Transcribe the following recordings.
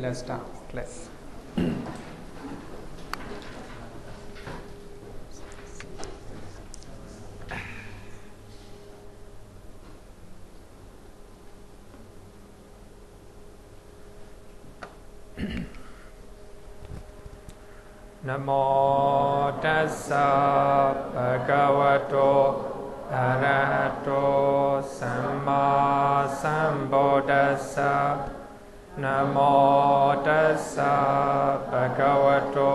let's start class. Namo tassa bhagavato arahato samma sambuddhassa. Namo tassa bhagavato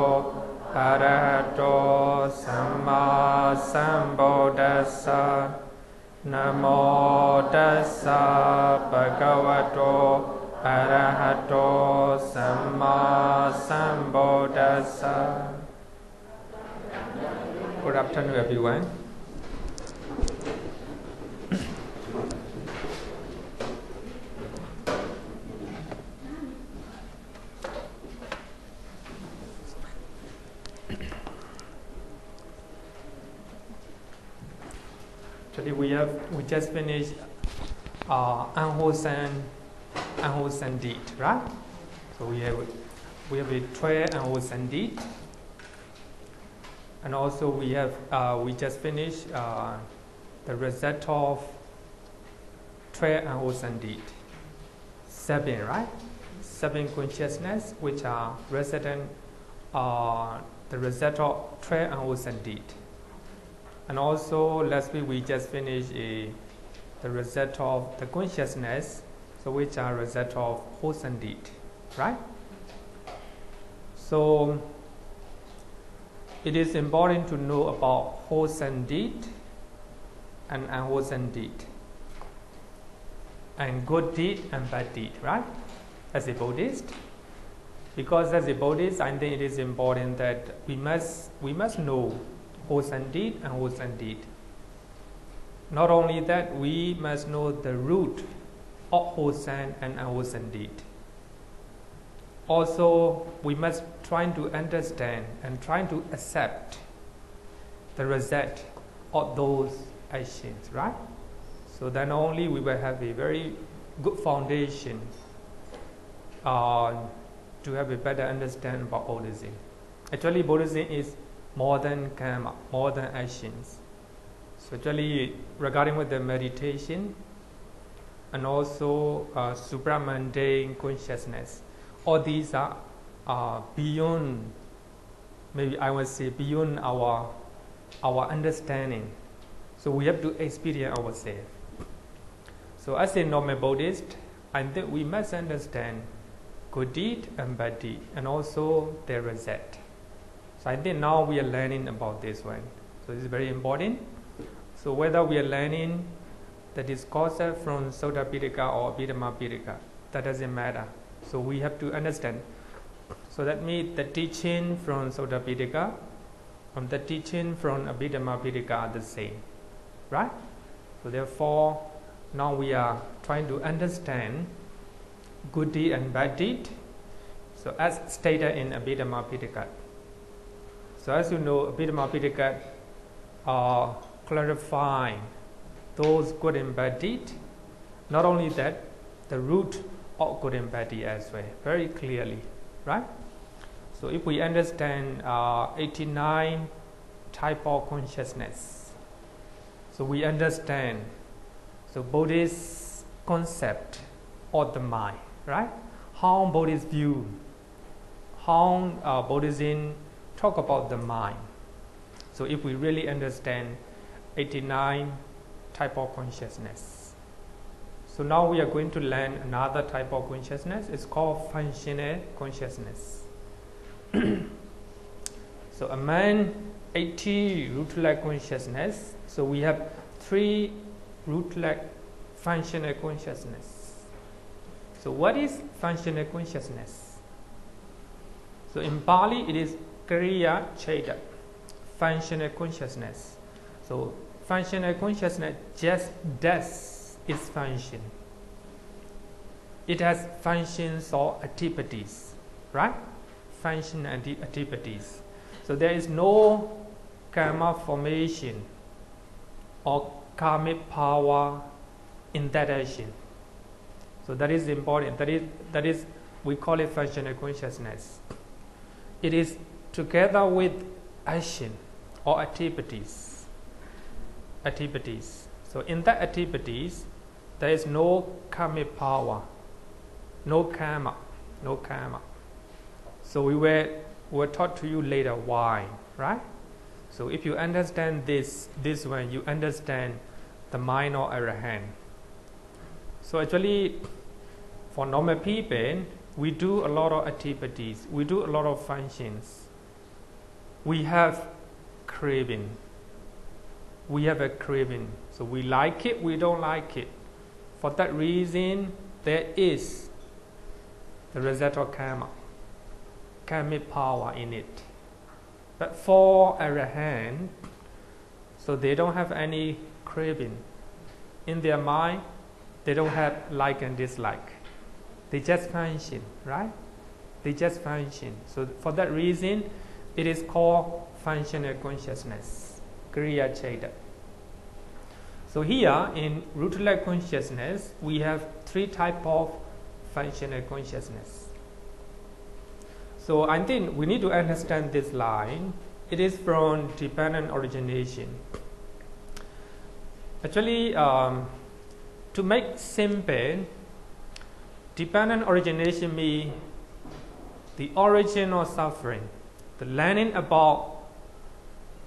arahato samma sambuddhassa. Namo tassa bhagavato arahato samma sambuddhassa. Good afternoon, everyone. Today we just finished unwholesome deed, right? So we have a 12 unwholesome deed, and also we just finished the result of 12 unwholesome deed. 7, right? 7 consciousness which are resident the result of 12 unwholesome deed. And also last week we just finished the result of the consciousness, so which are result of wholesome deed, right? So it is important to know about wholesome deed and unwholesome deed, and good deed and bad deed, right? As a Buddhist, because as a Buddhist, I think it is important that we must know wholesome deed and unwholesome deed. Not only that, we must know the root of wholesome and unwholesome deed. Also, we must try to understand and try to accept the result of those actions, right? So then only we will have a very good foundation to have a better understanding about Buddhism. Actually, Buddhism is more than karma, more than actions. So actually, regarding with the meditation and also supramundane consciousness, all these are beyond, maybe I would say beyond our understanding. So we have to experience ourselves. So as a normal Buddhist, I think we must understand good deed and bad deed, and also their result. So I think now we are learning about this one. So this is very important. So whether we are learning the discourse from Sutta Pitaka or Abhidhamma Pitaka, that doesn't matter. So we have to understand. So that means the teaching from Sutta Pitaka and the teaching from Abhidhamma Pitaka are the same, right? So therefore, now we are trying to understand good deed and bad deed. So as stated in Abhidhamma Pitaka. So as you know, Abhidhamma Pitaka clarifying those good and bad deed. Not only that, the root of good and bad deed as well, very clearly, right? So if we understand 89 type of consciousness, so we understand the Buddhist concept of the mind, right? How Buddhists view, how Buddhism talk about the mind. So if we really understand 89 type of consciousness. So now we are going to learn another type of consciousness. It's called functional consciousness. So among 80 root-like consciousness, so we have 3 root-like functional consciousness. So what is functional consciousness? So in Pali it is Kriya Cheda, functional consciousness. So functional consciousness just does its function. It has functions or activities, right? Function and activities. So there is no karma formation or karmic power in that action. So that is important. That is we call it functional consciousness. It is together with action or activities. So in that activities, there is no karmic power, no karma. So we were taught to you later why, right? So if you understand this one, you understand the mind of Arahant. So actually, for normal people, we do a lot of activities, we do a lot of functions. We have craving. We have a craving. So we like it, we don't like it. For that reason, there is the result of karma, karmic power in it. But for Arahant, so they don't have any craving. In their mind, they don't have like and dislike. They just function, right? They just function. So for that reason, it is called functional consciousness, Kriya Chaita. So here in rootless consciousness, we have three types of functional consciousness. So I think we need to understand this line. It is from dependent origination. Actually, to make simple, dependent origination means the origin of suffering, the learning about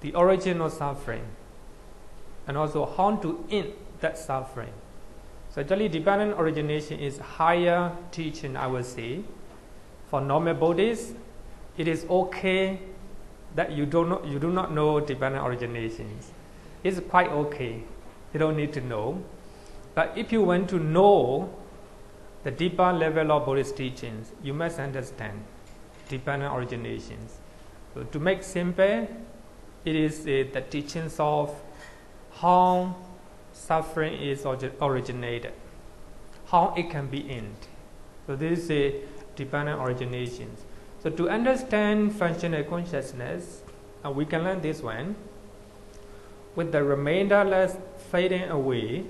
the origin of suffering, and also how to end that suffering. So actually, dependent origination is higher teaching, I would say. For normal Buddhists, it is okay that you do not know dependent originations. It's quite okay. You don't need to know. But if you want to know the deeper level of Buddhist teachings, you must understand dependent originations. So to make simple, it is the teachings of how suffering is originated, how it can be ended. So this is a dependent originations. So to understand functional consciousness, we can learn this one. With the remainderless fading away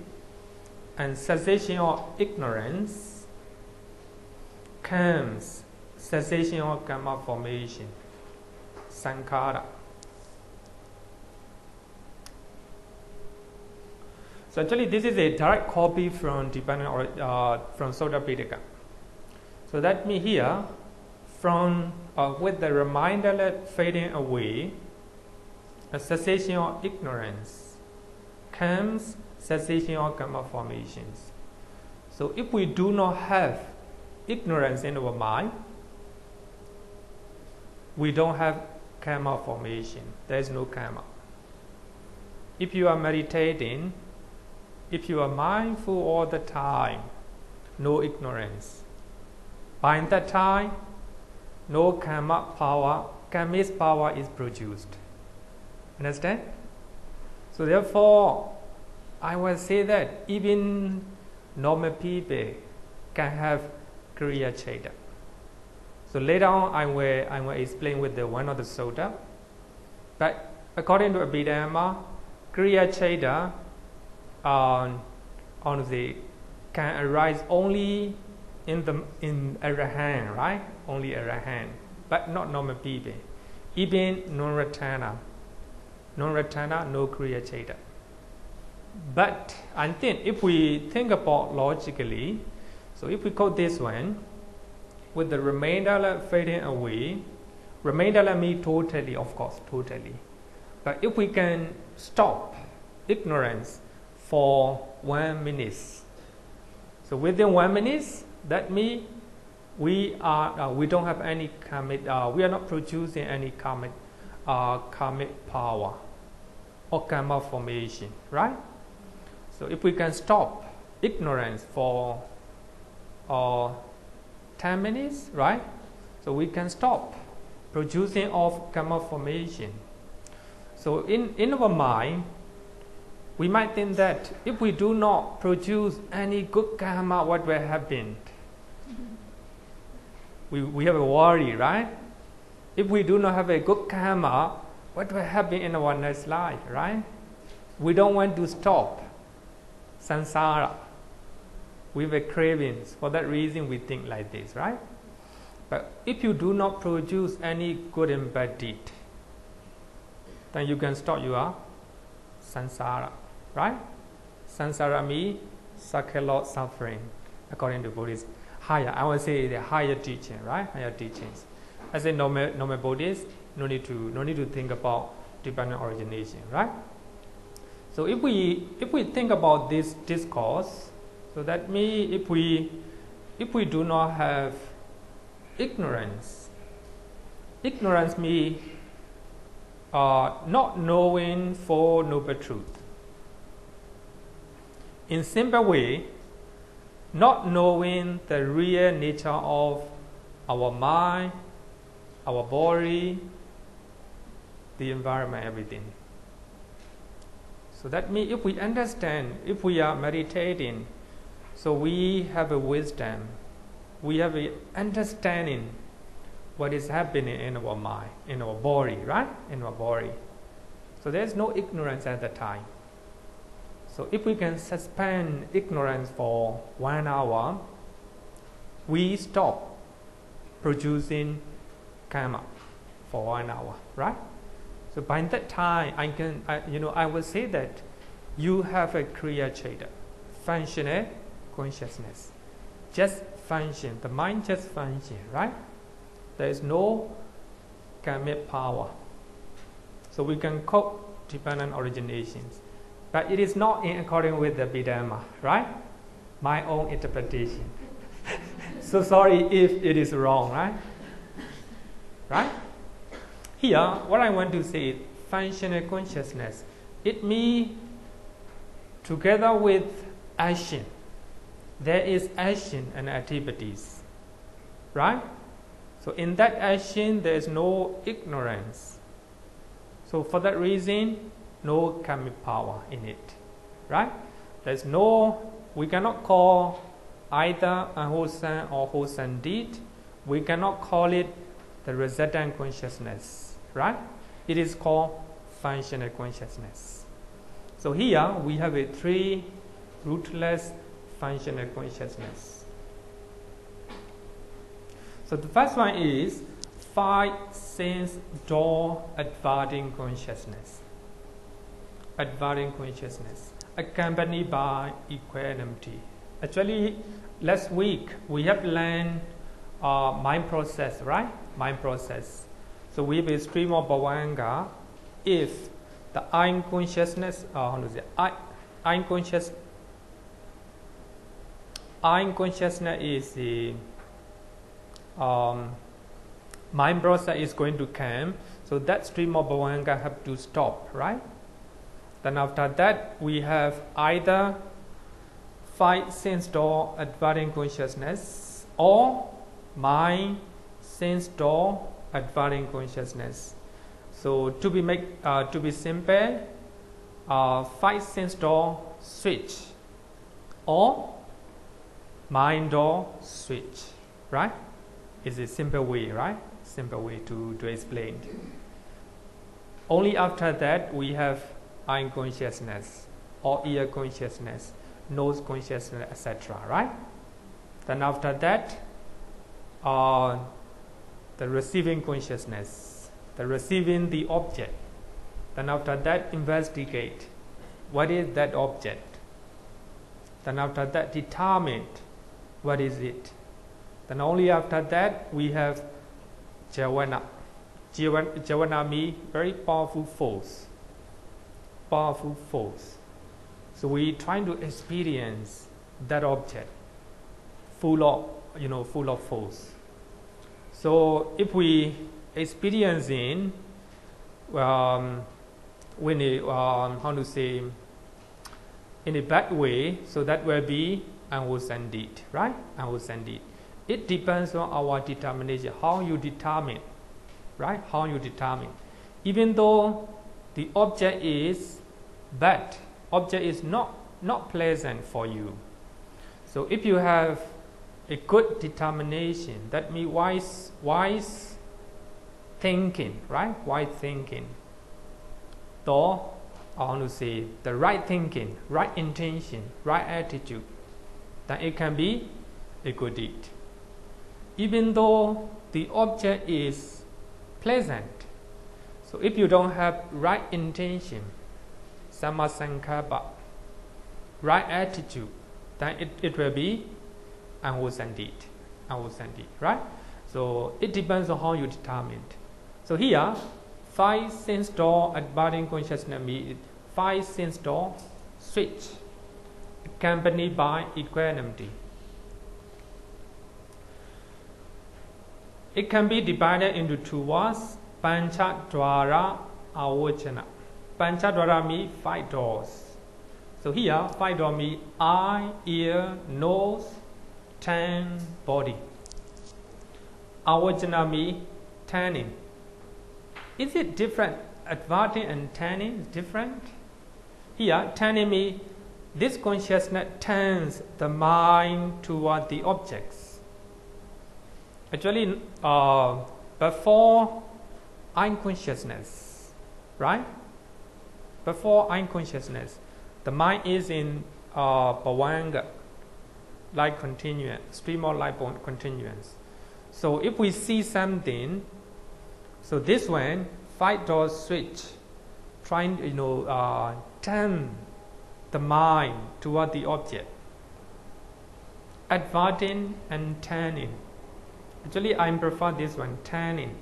and cessation of ignorance comes cessation of karma formation, sankhara. So actually, this is a direct copy from from Sutta Pitaka. So that means here, from with the reminder fading away, a cessation of ignorance comes cessation of karma formations. So if we do not have ignorance in our mind, we don't have karma formation. There is no karma. If you are meditating, if you are mindful all the time, no ignorance. By that time, no karma power, karmic power is produced. Understand? So therefore, I will say that even normal people can have Kriya Chaita. So later on, I will explain with the one of the sutta. But according to Abhidhamma, Kriya Chaita on the can arise only in Arahant, right? Only Arahant, but not normal people. Even non-Ratana, no Kriya Chaita. But I think if we think about logically, so if we quote this one, with the remainder fading away, remainder means totally, of course, totally. But if we can stop ignorance for 1 minute, so within 1 minute, that means we don't have any karmic, we are not producing any karmic power or karma formation, right? So if we can stop ignorance for 10 minutes, right? So we can stop producing of karma formation. So in our mind, we might think that if we do not produce any good karma, what will happen? We have a worry, right? If we do not have a good karma, what will happen in our next life, right? We don't want to stop samsara with the cravings. For that reason, we think like this, right? But if you do not produce any good and bad deed, then you can stop your samsara, right? Samsara means circular suffering, according to Buddhism. Higher, I would say the higher teaching, right? Higher teachings. As a normal Buddhist, no need to think about dependent origination, right? So if we think about this discourse, so that means if we do not have ignorance means not knowing Four Noble Truths. In simple way, not knowing the real nature of our mind, our body, the environment, everything. So that means if we understand, if we are meditating, so we have a wisdom, we have an understanding what is happening in our mind, in our body, right? In our body. So there's no ignorance at the time. So if we can suspend ignorance for 1 hour, we stop producing karma for 1 hour, right? So by that time, I will say that you have a Kriya Chaita, functional consciousness, just function. The mind just function, right? There is no karmic power. So we can cope dependent originations. But it is not in accordance with the Abhidhamma, right? My own interpretation. So sorry if it is wrong, right? Right? Here, what I want to say is functional consciousness. It means together with action, there is action and activities, right? So in that action, there is no ignorance. So for that reason, no karmic power in it, right? There's no, we cannot call either unwholesome or wholesome deed. We cannot call it the resultant consciousness, right? It is called functional consciousness. So here we have a 3 rootless functional consciousness. So the first one is 5 sense door adverting consciousness. Adverting consciousness, accompanied by equanimity. Actually, last week we have learned mind process, right? Mind process. So we have a stream of bhavanga. If the I consciousness, I consciousness is the mind process is going to come. So that stream of bhavanga have to stop, right? Then after that, we have either 5 sense door adverting consciousness or mind sense door adverting consciousness. So to be simple, 5 sense door switch or mind door switch, right? Is a simple way, right? Simple way to explain. Only after that we have eye consciousness or ear consciousness, nose consciousness, etc. Right? Then after that, the receiving consciousness, the receiving the object. Then after that, investigate what is that object. Then after that, determine what is it. Then only after that we have javana. Javana means very powerful force. Powerful force. So we trying to experience that object full of force. So if we experiencing when in a bad way, so that will be unwholesome deed, right? Unwholesome deed. It depends on our determination, how you determine, right? How you determine. Even though the object is bad, object is not pleasant for you. So if you have a good determination, that means wise thinking, right? Wise thinking. Or I want to say the right thinking, right intention, right attitude, then it can be a good deed. even though the object is pleasant. So if you don't have right intention, sammasankappa, right attitude, then it will be unwholesome deed, right? So it depends on how you determine it. So here, 5 sense door abiding consciousness means 5 sense door switch accompanied by equanimity. It can be divided into 2 words, Panchadwara Avojana. Panchadwara means 5 doors. So here, 5 doors means eye, ear, nose, tongue, body. Avojana means turning. Is it different? Adverting and turning is different. Here, turning means this consciousness turns the mind toward the objects. Actually, before unconsciousness, right? Before unconsciousness, the mind is in bhavanga, light continuance, stream of light continuance. So if we see something, so this one, 5 doors switch, trying to turn the mind toward the object, adverting and turning. Actually, I prefer this one, turning,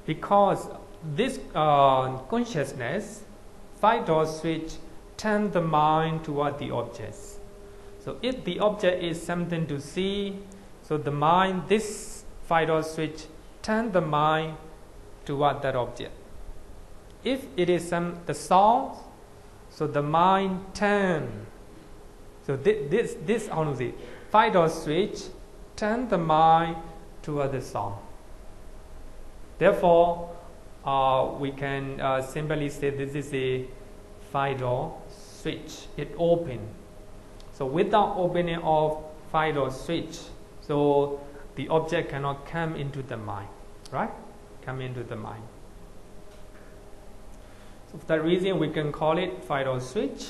because this consciousness, 5 doors switch, turn the mind toward the objects. So if the object is something to see, so the mind, this 5 doors switch, turn the mind toward that object. If it is the sound, so the mind turn. So this only 5 doors switch, turn the mind toward the sound. Therefore, we can simply say this is a 5 door switch. It open. So without opening of 5 door switch, so the object cannot come into the mind, right? Come into the mind. So for that reason, we can call it 5 door switch,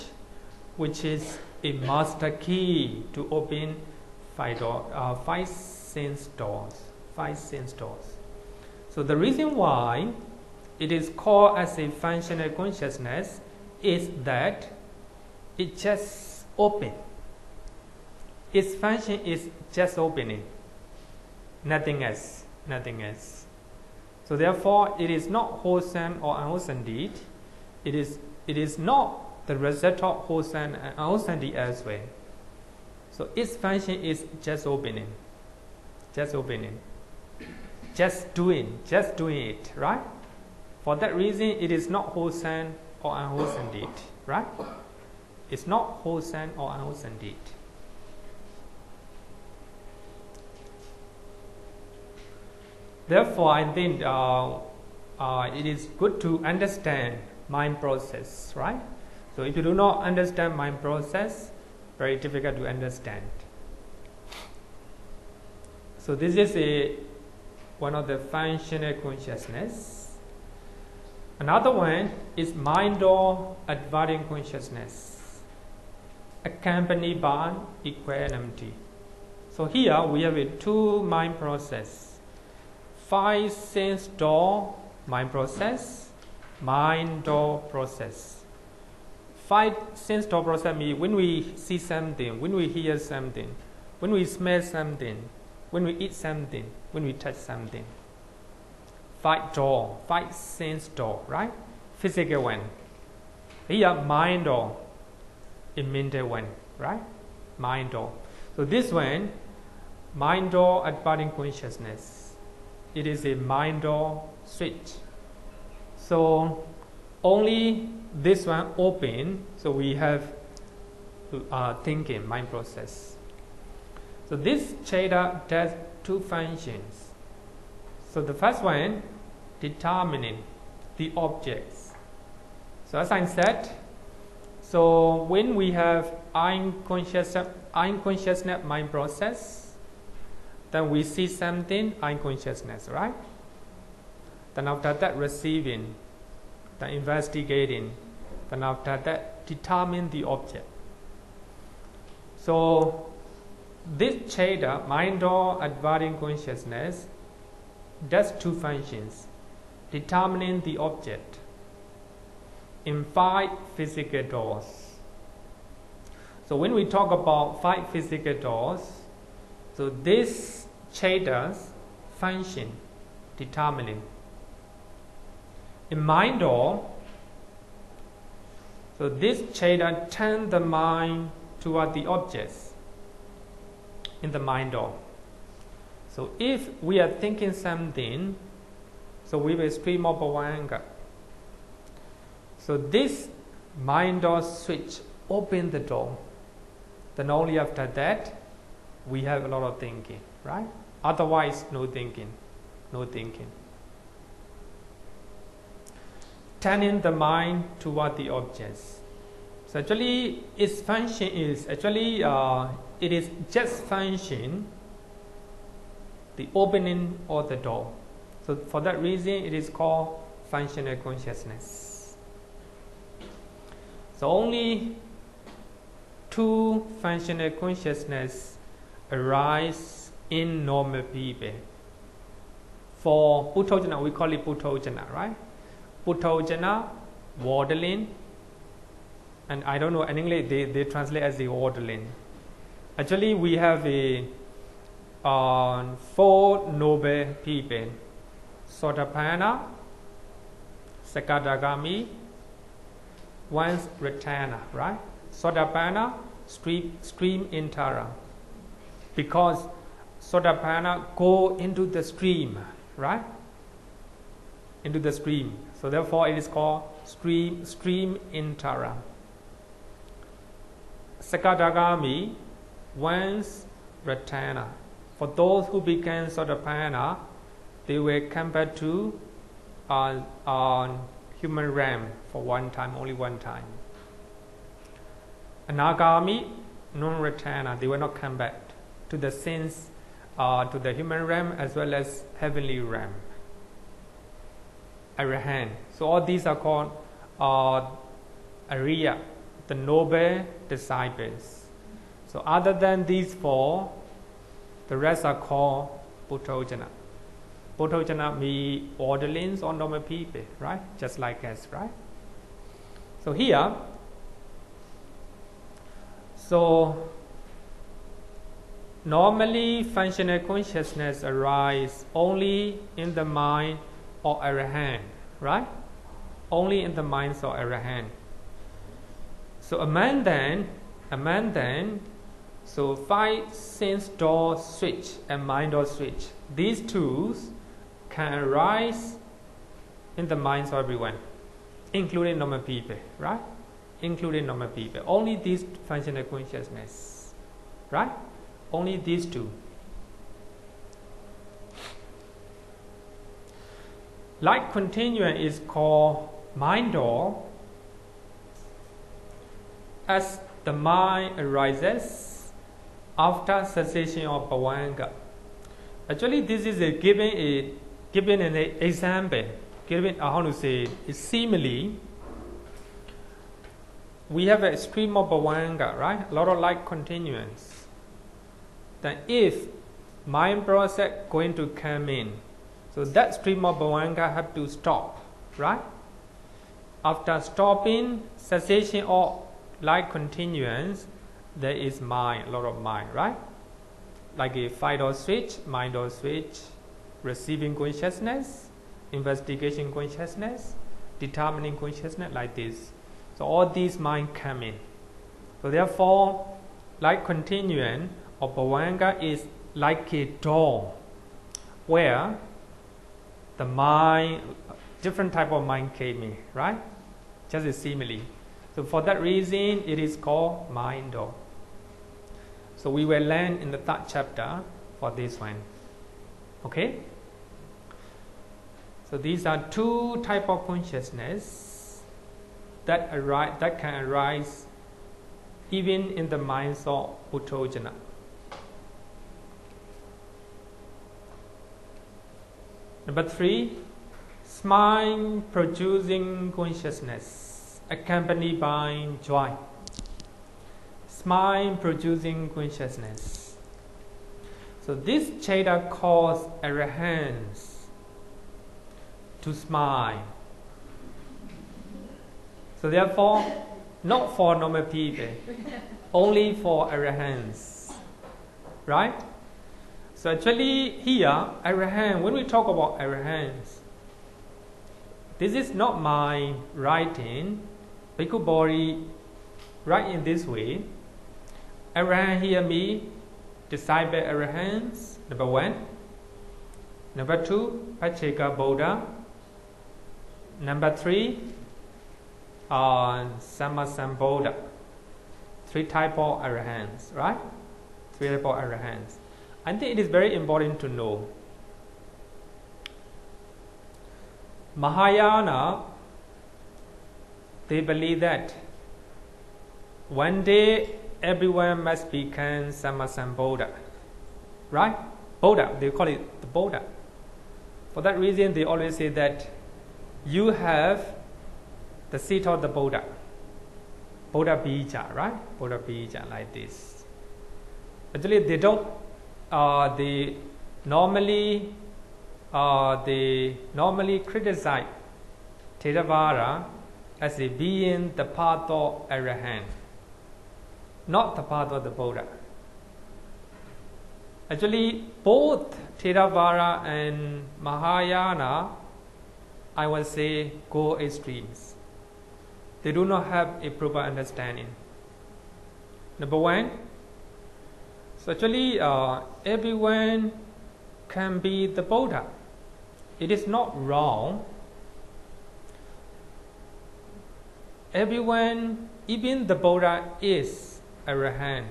which is a master key to open 5 sense doors. 5 sense doors. So the reason why it is called as a functional consciousness is that it just open. Its function is just opening, nothing else, nothing else. So therefore, it is not wholesome or unwholesome deed. It is not the result of wholesome and unwholesome deed elsewhere. So its function is just opening, just opening, just doing it, right? For that reason, it is not wholesome or unwholesome deed, right? It's not wholesome or unwholesome deed. Therefore, I think it is good to understand mind process, right? So if you do not understand mind process, very difficult to understand. So this is one of the functional consciousness. Another one is mind or adverting consciousness, accompanied by equanimity. So here we have a 2 mind process. 5 sense door mind process, mind door process. 5 sense door process means when we see something, when we hear something, when we smell something, when we eat something, when we touch something. 5 sense door, right? Physical one. Here mind door, a mental one, right? Mind door. So this one, mind door adverting consciousness. It is a mind door switch. So only this one open, so we have thinking, mind process. So this Cheda does 2 functions. So the first one, determining the objects. So as I said, so when we have unconsciousness mind process, then we see something, unconsciousness, right? Then after that, receiving, then investigating, then after that, determine the object. So this Cheda, mind or advancing consciousness, does two functions: determining the object in 5 physical doors. So when we talk about 5 physical doors, so this Cheda's function determining. In mind door, so this Cheda turns the mind toward the objects in the mind door. So if we are thinking something, so we will stream of Bhavanga. So this mind door switch open the door. Then only after that we have a lot of thinking, right? Otherwise no thinking, no thinking. Turning the mind toward the objects. So actually its function is actually it is just function the opening of the door. So for that reason it is called functional consciousness. So only 2 functional consciousness arise in normal people. For Puthojana, we call it Puthojana, right? Puthojana, waddling, and I don't know, in English they translate as the waddling. Actually we have a 4 noble people: Sotapanna, Sakadagami, once Ratana, right? Sotapanna, stream in Tara, because Sotapanna go into the stream, right? Into the stream. So therefore it is called stream in Tara. Sakadagami, once Ratana. For those who became Sotapanna, they will come back to human realm for one time, only one time. Anagami, non-Ratana, they will not come back to the sense, to the human realm as well as heavenly realm. Arahant. So all these are called Ariya, the noble disciples. So other than these 4, the rest are called Puthojana. Puthojana means orderlings or normal people, right? Just like us, right? So here, so normally functional consciousness arises only in the mind or Arahant, right? Only in the minds of Arahant. So a man then, so 5 sense door switch and mind door switch, these 2 can arise in the minds of everyone, including normal people, right? Including normal people. Only these functional consciousness, right? Only these 2. Like continuum is called mind door as the mind arises after cessation of Bhavanga. Actually, this is given an example, given how to say it, simile. We have a stream of Bhavanga, right? A lot of like continuance. Then if mind process going to come in, so that stream of Bhavanga have to stop, right? After stopping cessation of like continuance, there is mind, a lot of mind, right? Like a 5 door switch, mind door switch, receiving consciousness, investigation consciousness, determining consciousness, like this. So all these mind come in. So therefore, like continuum of Bhavanga is like a door where the mind, different type of mind came in, right? Just a simile. So for that reason, it is called mind door. So we will learn in the 3rd chapter for this one. Okay? So these are 2 type of consciousness that can arise even in the minds of Puthojana. Number 3, smile producing consciousness accompanied by joy. Smile producing consciousness So this Chaita causes arahants to smile. So therefore, not for normal people, only for arahants, right? So actually here, arahant, when we talk about arahants, this is not my writing. Bhikkhu Bodhi write in this way. Arahant here means disciple arahants, number 1. Number 2, Pacceka Buddha. Number 3, Sammasambuddha. 3 type of arahants, right? 3 type of arahants. I think it is very important to know. Mahayana, they believe that one day everyone must become Sammasambuddha, right? Buddha, they call it the Buddha. For that reason, they always say that you have the seat of the Buddha. Buddha Bija, right? Buddha Bija, like this. Actually, they don't. They normally criticize Theravada as a being the path of Arahant, not the path of the Buddha. Actually, both Theravada and Mahayana, I will say, go extremes. They do not have a proper understanding. Number 1, so actually everyone can be the Buddha. It is not wrong. Everyone, even the Buddha, is Arahant.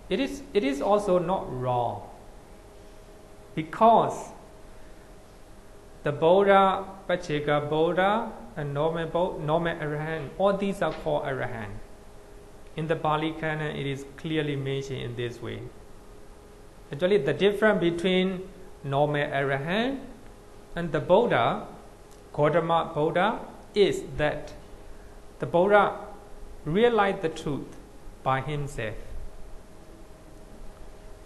It is also not wrong, because the Buddha, Pacceka Buddha, and normal Arahant, all these are called Arahant. In the Pali Canon, it is clearly mentioned in this way. Actually, the difference between normal Arahant and the Buddha, Gautama Buddha, is that the Buddha realized the truth by himself.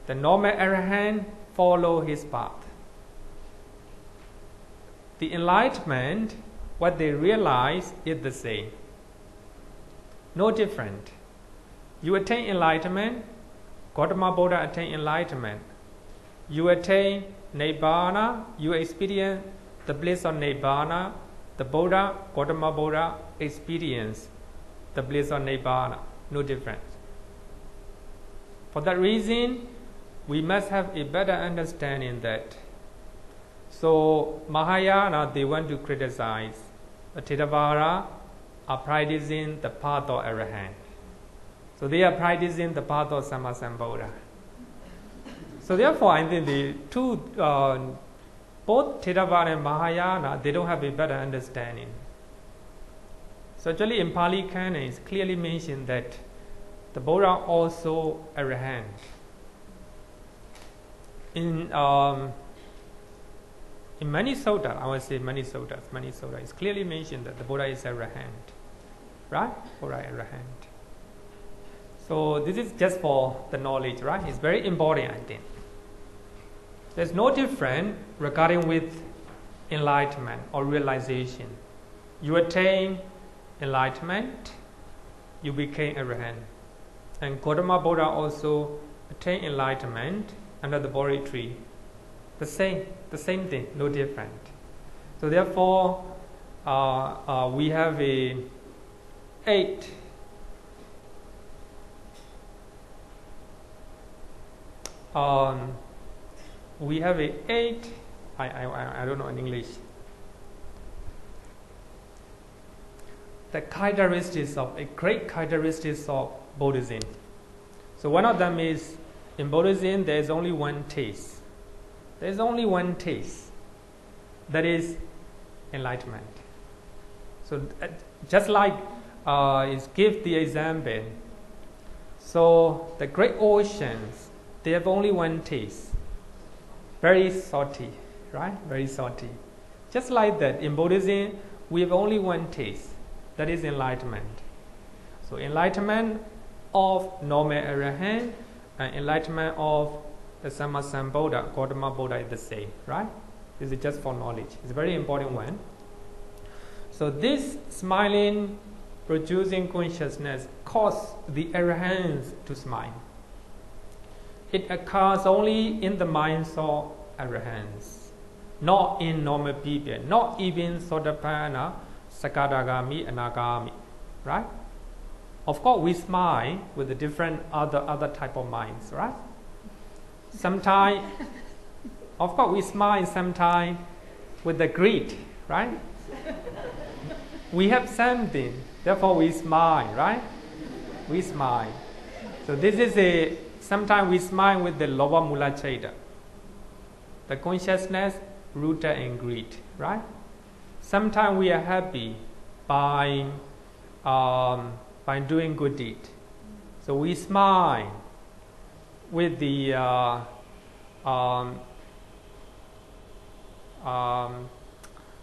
The normal Arahant follow his path. The enlightenment, what they realize, is the same. No different. You attain enlightenment, Gautama Buddha attain enlightenment. You attain Nibbana, you experience the bliss of Nibbana. The Buddha, Gautama Buddha, experience the bliss of Nibbana. No difference. For that reason, we must have a better understanding that. So Mahayana, they want to criticize. The Theravada are practicing the path of Arahant. So they are practicing the path of Sammasambuddha. So therefore, I think the two, both Theravada and Mahayana, they don't have a better understanding. So actually in Pali Canon, it's clearly mentioned that the Buddha also Arahant. In many suttas, I would say many suttas, it's clearly mentioned that the Buddha is Arahant. Right? Buddha Arahant. So this is just for the knowledge, right? It's very important, I think. There's no difference regarding with enlightenment or realization. You attain enlightenment, you became Arahant. And Gautama Buddha also attained enlightenment under the Bodhi tree. The same thing, no different. So therefore, we have a 8 we have a 8. I don't know in English. The characteristics of a great characteristics of Buddhism. So one of them is, in Buddhism there is only one taste. There is only one taste. That is enlightenment. So just like is give the example. So the great oceans, they have only one taste. Very salty, right? Very salty. Just like that, in Buddhism, we have only one taste. That is enlightenment. So enlightenment of normal Arahant and enlightenment of the Sammasambuddha, Gautama Buddha is the same, right? This is just for knowledge. It's a very important one. So this smiling, producing consciousness causes the arahants to smile. It occurs only in the minds of arahants, not in normal people, not even Sotapanna, Sakadagami, Anagami, right? Of course, we smile with the different other type of minds, right? Sometimes, of course, we smile sometimes with the greed, right? We have something, therefore we smile, right? We smile. So this is sometimes we smile with the Lobha Mula Chaita, the consciousness rooted in greed, right? Sometimes we are happy by doing good deed. So we smile with the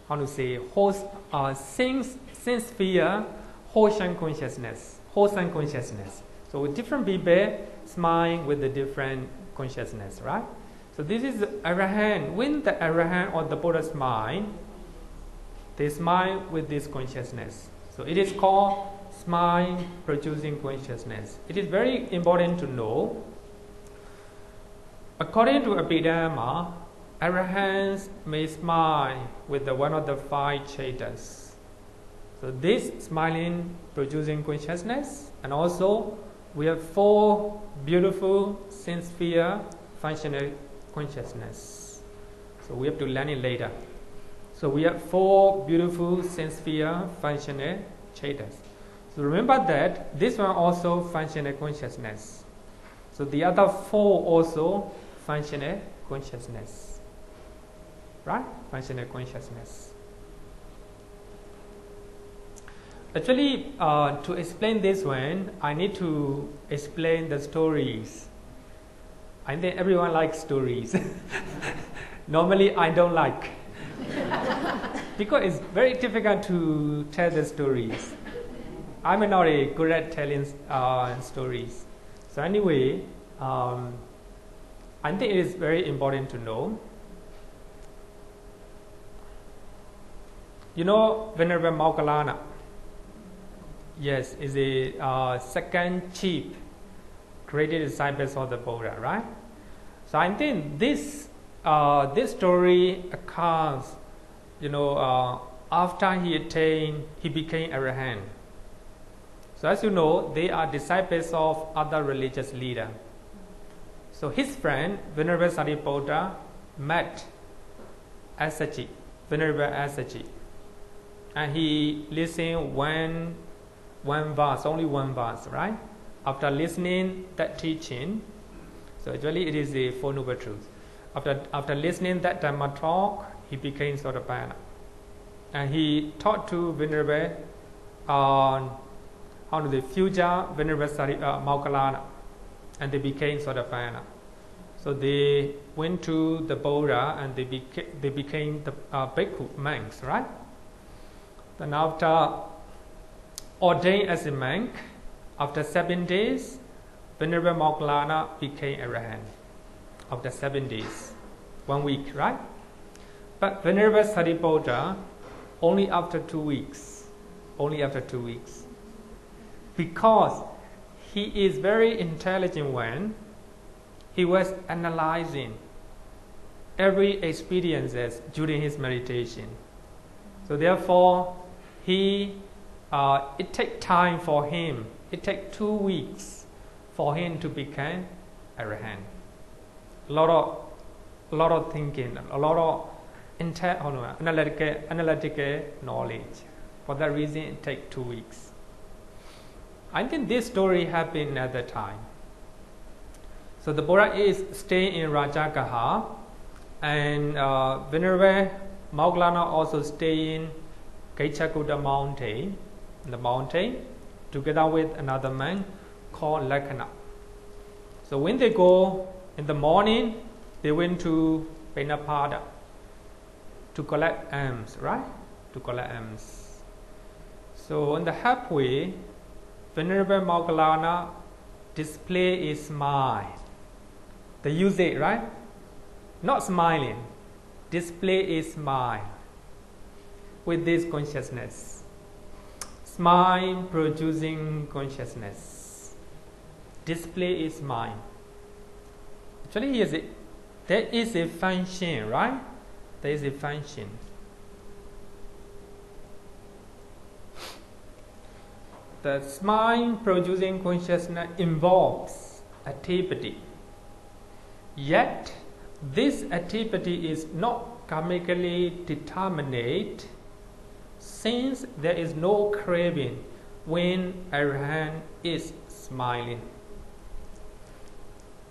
how to say, sincere, wholesome consciousness. So different people smile with the different consciousness, right? So this is the arahant. When the arahant or the Buddha smile, they smile with this consciousness. So it is called smile producing consciousness. It is very important to know. According to Abhidhamma, arahants may smile with one of the 5 chaitas. So this smiling producing consciousness, and also we have 4 beautiful sincere functional consciousness. So we have to learn it later. So we have 4 beautiful sincere functional chaitas. So remember that this one also functional consciousness. So the other 4 also functional consciousness. Right? Functional consciousness. Actually, to explain this one, I need to explain the stories. I think everyone likes stories. Normally, I don't like. Because it's very difficult to tell the stories. I'm not good at telling stories. So anyway, I think it is very important to know. You know Venerable Moggallana? Yes, is a second chief greatest disciples of the Buddha, right? So I think this story occurs, after he became arahant. So as you know, they are disciples of other religious leader. So his friend Venerable Sariputta met Assaji, Venerable Assaji, and he listened one verse, only one verse, right? After listening that teaching, so actually it is the Four Noble Truths. After listening that Dhamma talk, he became Sotapanna, and he taught to Venerable the future Venerable Moggallana, and they became Sotapanna. So they went to the Buddha and they became the bhikkhu monks, right? Then after ordained as a monk, after 7 days, Venerable Moggallana became arahant. After 7 days, 1 week, right? But Venerable Sariputta only after 2 weeks. Only after 2 weeks. Because he is very intelligent one, he was analyzing every experiences during his meditation. So therefore, it takes time for him. It takes 2 weeks for him to become arahant. A lot of thinking, a lot of analytical knowledge. For that reason, it takes 2 weeks. I think this story happened at the time. So the Buddha is staying in Rajagaha, and Venerable Moggallana also staying in Gaichakuta mountain, together with another man called Lakkhana. So when they go in the morning, they went to Penapada to collect alms, right? To collect alms. So on the halfway, Venerable Moggallana displayed a smile. The usage, right? Not smiling. Display is smile. With this consciousness. Smile producing consciousness. Display is mind. Actually, there is a function, right? There is a function. The smile producing consciousness involves activity. Yet, this activity is not karmically determinate, since there is no craving when Arahant is smiling.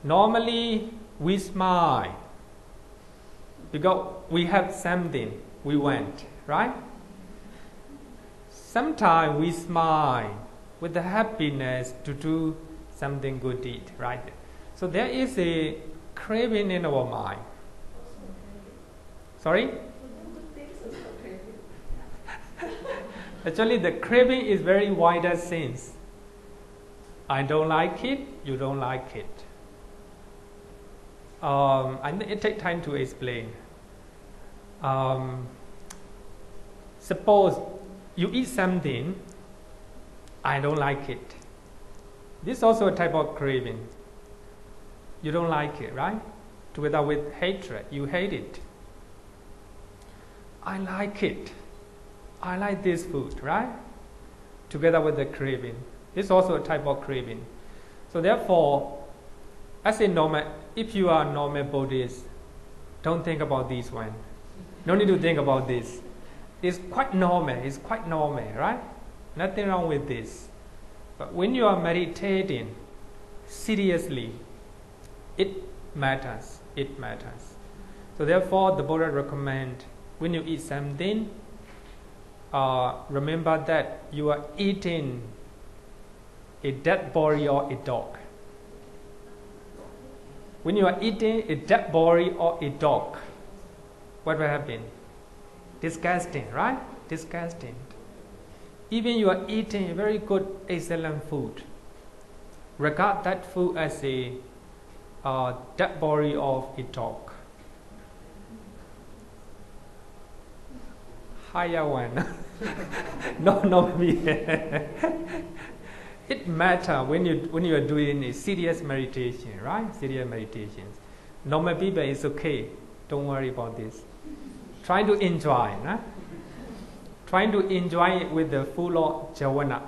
Normally, we smile because we have something we want, right? Sometimes we smile with the happiness to do something good deed, right? So there is a craving in our mind. Sorry? Actually, the craving is very wider sense. I don't like it, you don't like it. It takes time to explain. Suppose you eat something, I don't like it. This is also a type of craving. You don't like it, right? Together with hatred, you hate it. I like it. I like this food, right? Together with the craving. This is also a type of craving. So therefore, as a normal, if you are a normal Buddhist, don't think about this one. No need to think about this. It's quite normal. It's quite normal, right? Nothing wrong with this. But when you are meditating seriously, it matters. It matters. So therefore, the Buddha recommends when you eat something, remember that you are eating a dead body or a dog. When you are eating a dead body or a dog, what will happen? Disgusting, right? Disgusting. Even you are eating very good, excellent food, regard that food as a dead body of a dog. Higher one. no, me. It matters when you are doing a serious meditation, right? Serious meditations. Normal people is okay. Don't worry about this. Try to enjoy, right? Trying to enjoy it with the full of jhana.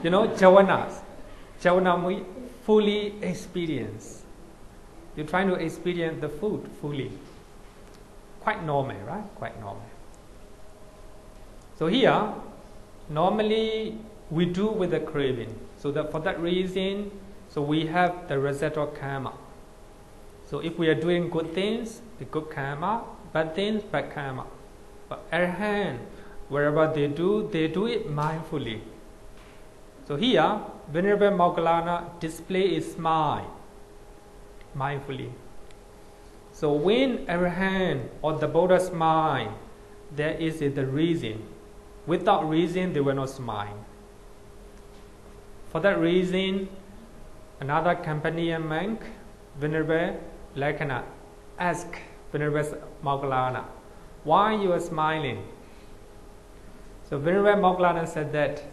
You know, jhana we fully experience. You're trying to experience the food fully. Quite normal, right? Quite normal. So here, normally we do with the craving. So that for that reason, so we have the residual karma. So if we are doing good things, the good karma, bad things, bad karma. But Arahant, wherever they do it mindfully. So here, Venerable Moggallana display is smile, mindfully. So when Arahant or the Buddha smile, there is the reason. Without reason, they will not smile. For that reason, another companion monk, Venerable Lakkhana, asked Venerable Moggallana, why you are smiling? So Venerable Moggallana said that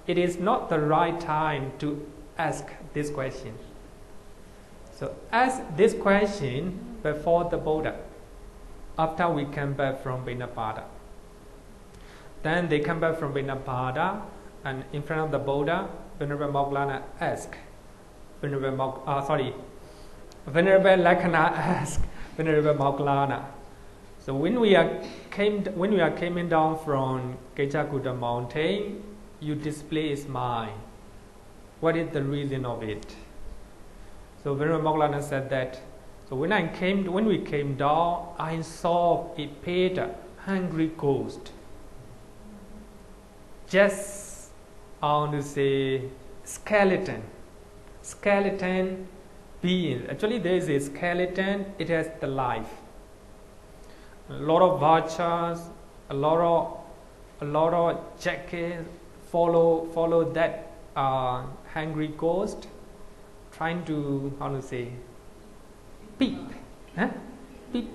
it is not the right time to ask this question. So ask this question before the Buddha, after we come back from Vinapada. Then they come back from Vinapada, and in front of the Buddha, Venerable Moggallana asked, Venerable Lakkhana asked Venerable Moggallana. So when we are coming down from Kechakuta mountain, you display a smile. What is the reason of it? So Venerable Moggallana said that. So when we came down, I saw a pit, hungry ghost. Just I want to say skeleton being. Actually, there is a skeleton. It has the life. A lot of vultures, a lot of jackals follow that hungry ghost, trying to peep, huh? peep,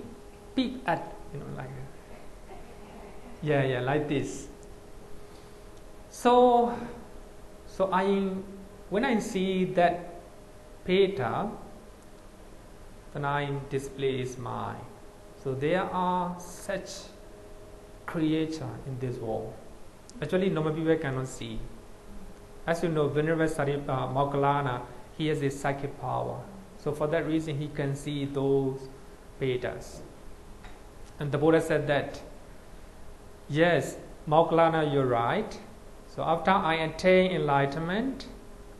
peep at, like like this. So when I see that Peter, then I display smile. So there are such creatures in this world. Actually, normal people cannot see. As you know, Venerable Moggallana, he has a psychic power. So for that reason, he can see those Vedas. And the Buddha said that, yes, Moggallana, you're right. So after I attain enlightenment,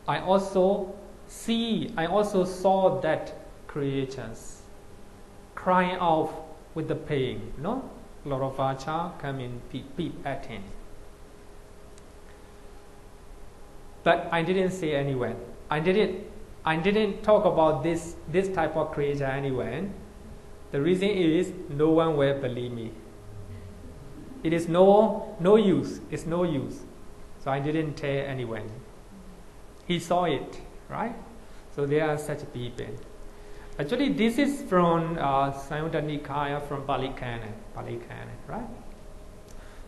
I also saw that creatures crying out with the pain. Loravacha come in, peep at him. But I didn't say anywhere. I didn't talk about this type of creature anywhere. The reason is no one will believe me. It is no use. It's no use. So I didn't tell anyone. He saw it, right? So there are such people. Actually, this is from Samyutta Nikaya, from Pali Canon, right?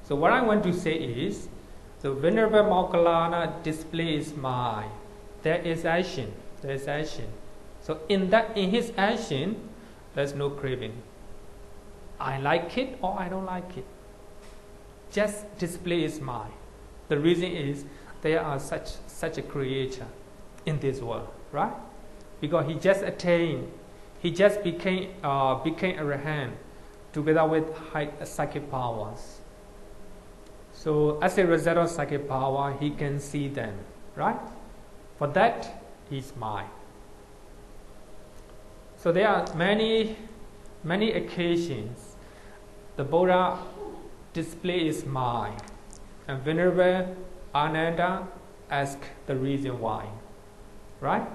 So what I want to say is, the Venerable Moggallana displays mind. There is action. So in his action, there's no craving. I like it or I don't like it. Just displays mind. The reason is there are such a creature in this world, right? Because he just attained, he just became arahant together with high psychic powers. So as a result of psychic power, he can see them, right? For that, he's mind. So there are many occasions the Buddha displays mind, and Venerable Ananda asked the reason why, right?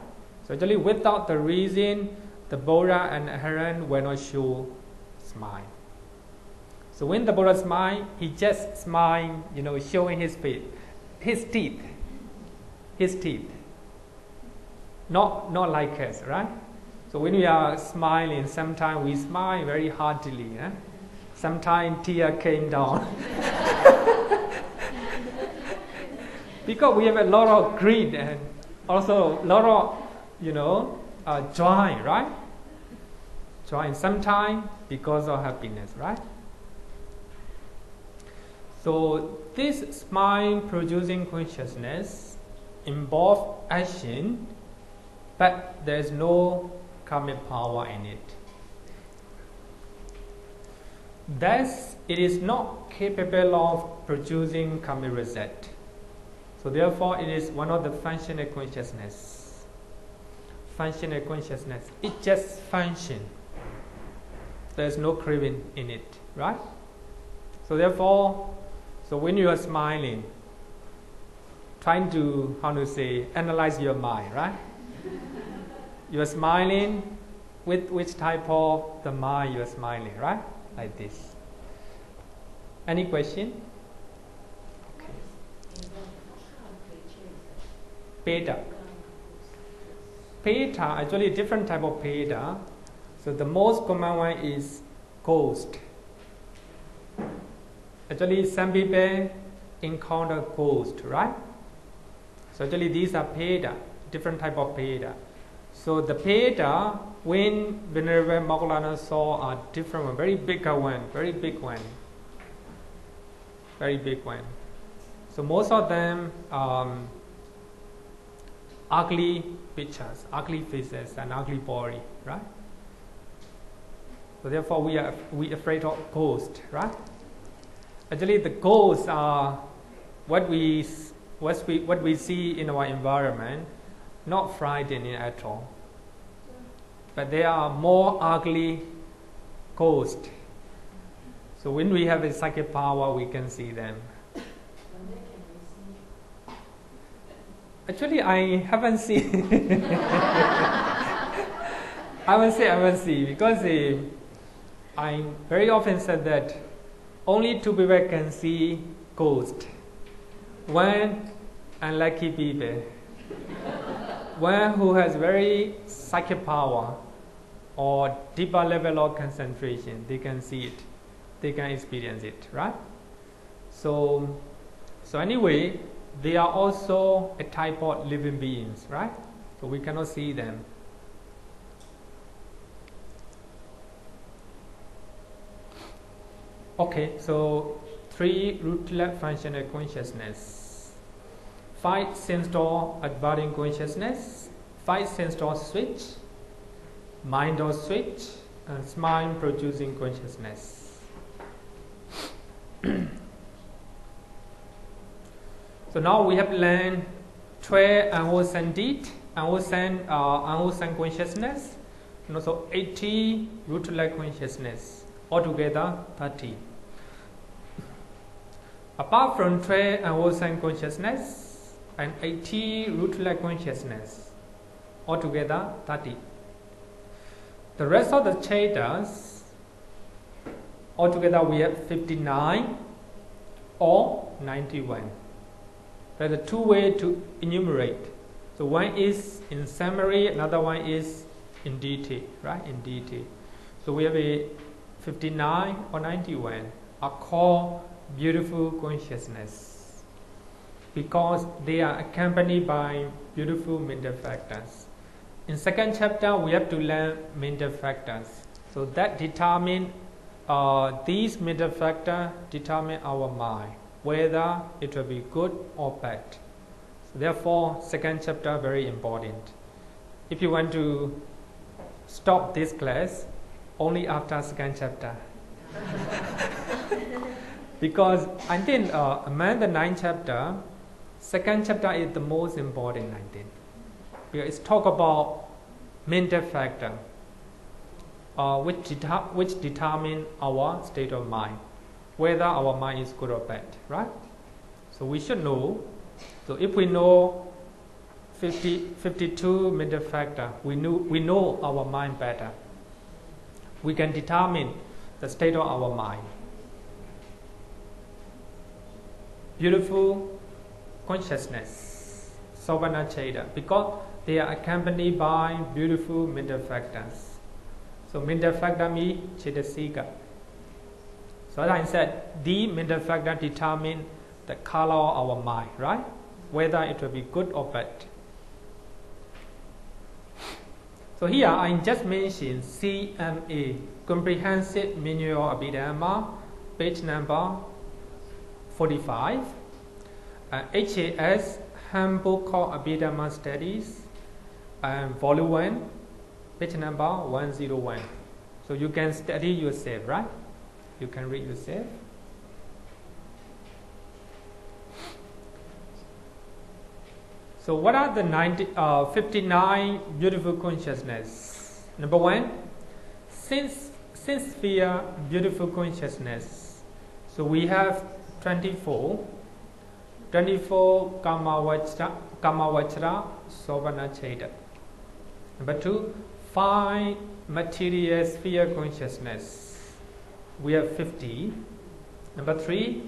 So actually, without the reason, the Buddha and Arahant will not show smile. So when the Buddha smiled, he just smiled, showing his teeth. Not like us, right? So when we are smiling, sometimes we smile very heartily. Sometimes tear came down. Because we have a lot of greed and also a lot of joy, right? Joy sometimes because of happiness, right? So this smile producing consciousness involves action, but there is no karmic power in it. Thus, it is not capable of producing karmic result. So therefore, it is one of the functional consciousness. Functional consciousness. It just functions. There is no craving in it, right? So therefore, when you are smiling, trying to, analyze your mind, right? You are smiling, with which type of the mind you are smiling, right? Like this. Any question? Okay. Beta. Beta, actually different type of beta. So the most common one is ghost. Actually, some people encounter ghost, right? So actually, these are beta, different type of beta. So the beta, when Venerable Moggallana saw a different one, very big one. So most of them ugly pictures, ugly faces, and ugly body, right? So therefore, we afraid of ghosts, right? Actually, the ghosts are what we see in our environment, not frightening at all. But they are more ugly ghosts. So when we have a psychic power, we can see them. Actually, I haven't seen. I haven't seen because I very often said that only two people can see ghosts. One, unlucky people. One who has very psychic power, or deeper level of concentration, they can see it, they can experience it, right? So anyway, they are also a type of living beings, right? So we cannot see them. Okay, so 3 rootless functional consciousness, 5 sense door adverting consciousness, 5 sense door switch, mind door switch, and smile producing consciousness. So now we have learned 12 unwholesome consciousness, and also 80 rootless consciousness, altogether 30. Apart from 12 unwholesome consciousness and 80 rootless consciousness, altogether 30. The rest of the chatas, altogether we have 59 or 91. There are 2 ways to enumerate. So one is in summary, another one is in detail, right? In detail. So we have a 59 or 91 are called beautiful consciousness because they are accompanied by beautiful mental factors. In second chapter, we have to learn mental factors. So that determine these mental factors determine our mind, whether it will be good or bad. So therefore, second chapter very important. If you want to stop this class, only after second chapter. Because I think among the 9 chapter, second chapter is the most important, I think. Because it's talk about mental factor, which determine our state of mind, whether our mind is good or bad, right? So we should know. So if we know 52 mental factor, we know our mind better. We can determine the state of our mind. Beautiful consciousness, Sovana Cheta, because they are accompanied by beautiful mental factors. So mental factor means Chetasika. So as I said, the mental factor determine the color of our mind, right? Whether it will be good or bad. So here I just mentioned CMA, Comprehensive Manual of Abhidhamma, page number 45. HAS, Handbook of Abhidhamma Studies, volume 1, page number 101. So you can study yourself, right? You can read yourself. So what are the 59 beautiful consciousness? Number 1, sense sphere beautiful consciousness. So we have 24 Kamavachara Sovana Cheta. Number 2, 5 material sphere consciousness. We have 50. Number 3,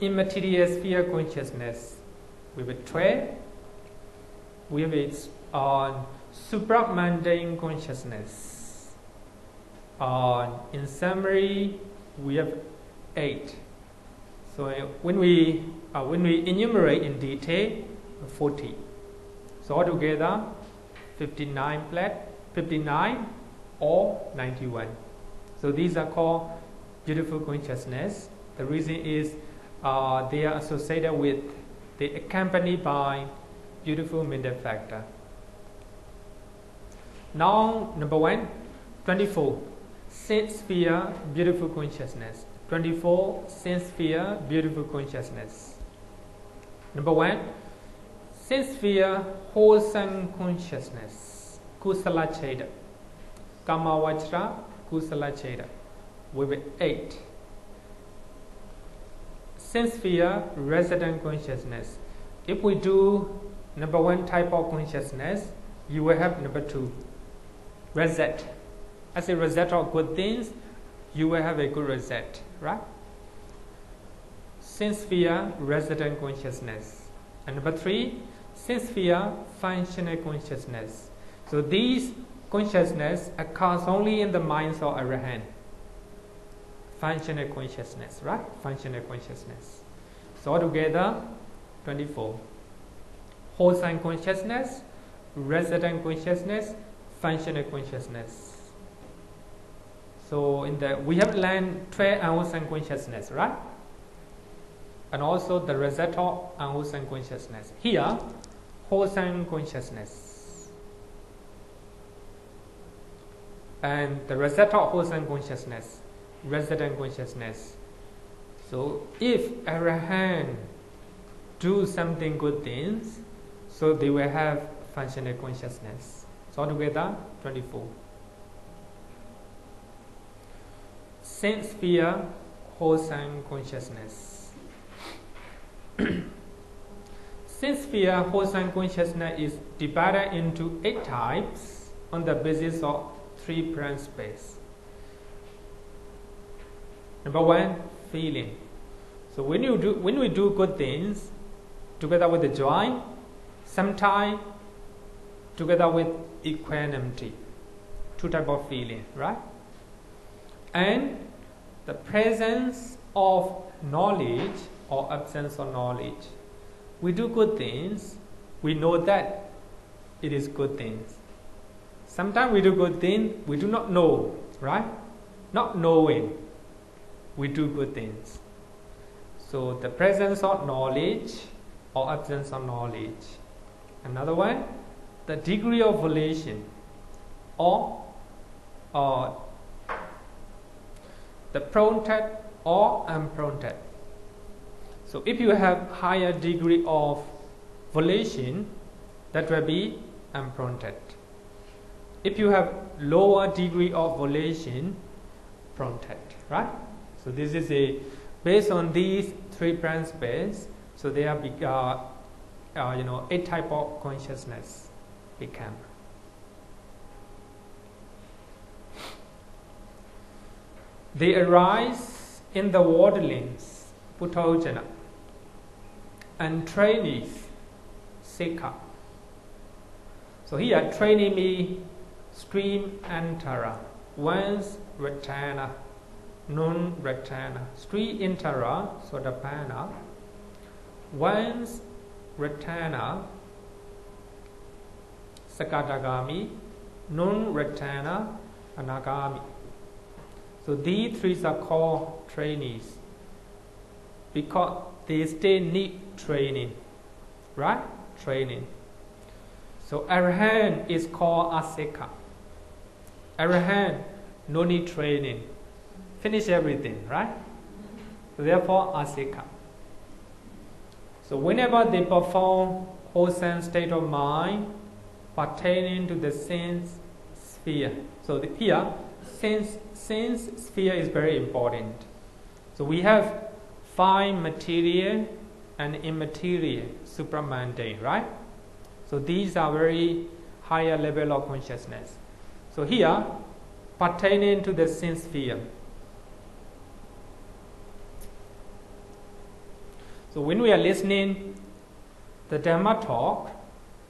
immaterial sphere consciousness. We have 12. We have its supramundane consciousness. In summary, we have 8. So when we enumerate in detail, 40. So altogether, 59 or 91. So these are called beautiful consciousness. The reason is they are associated with, they accompanied by beautiful mental factor. Now, number 1, 24, sense sphere beautiful consciousness. 24, sense sphere beautiful consciousness. Number 1, sense sphere wholesome consciousness. Kusala Cheta. Kamavachara Kusala Cheta. We have 8. Sense sphere resident consciousness. If we do number 1 type of consciousness, you will have number 2, reset. As a result of good things, you will have a good result, right? Sense sphere resident consciousness. And number 3, sense sphere functional consciousness. So these consciousness occurs only in the minds of Arahant. Functional consciousness, right? Functional consciousness. So altogether, 24. Wholesome consciousness, resident consciousness, functional consciousness. So we have learned 12 unwholesome consciousness, right? And also the result of unwholesome consciousness. Here, wholesome consciousness. And the result of wholesome consciousness, resident consciousness. So if Arahant do something good things, so they will have functional consciousness. So altogether, 24. Sense sphere, wholesome consciousness. Sense sphere, wholesome consciousness is divided into 8 types on the basis of 3 principles. Number 1, feeling. So when we do good things together with the joy, sometimes together with equanimity, 2 types of feeling, right? And the presence of knowledge or absence of knowledge. We do good things, we know that it is good things. Sometimes we do good things, we do not know, right? Not knowing, we do good things. So the presence of knowledge or absence of knowledge. Another one, the degree of volition or the prompted or unprompted. So if you have higher degree of volition, that will be unprompted. If you have lower degree of volition, prompted, right? So this is based on these 3 principles. So they are 8 type of consciousness become. They arise in the worldlings, Puthojana, and trainees, Sikha. So here, trainee means stream antara, once returner, non returner. Stream antara, Sotapanna, once returner, Sakadagami, non returner, Anagami. So these 3 are called trainees because they still need training, right? Training. So Arahant is called Asika. Arahant no need training, finish everything, right? So therefore Asika. So whenever they perform wholesome state of mind pertaining to the sense sphere. So here sense sphere is very important. So we have 5 material and immaterial supramundane, right? So these are very higher level of consciousness. So here, pertaining to the sense sphere. So when we are listening the Dhamma talk,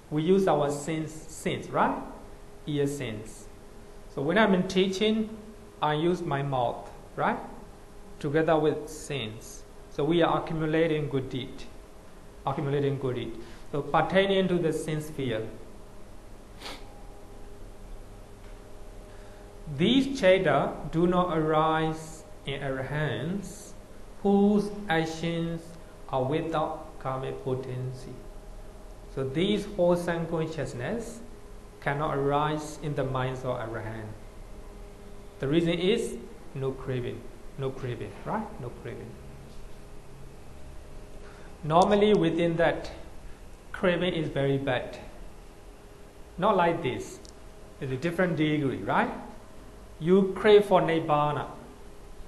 we use our sense, right? Ear sense. So when I'm in teaching, I use my mouth, right? Together with sense. So we are accumulating good deed. So pertaining to the sense sphere. These cheda do not arise in Arahants whose actions are without karmic potency. So these wholesome consciousness cannot arise in the minds of Arahant. The reason is no craving, right? No craving. Normally within that, craving is very bad. Not like this. It's a different degree, right? You crave for Nibbana.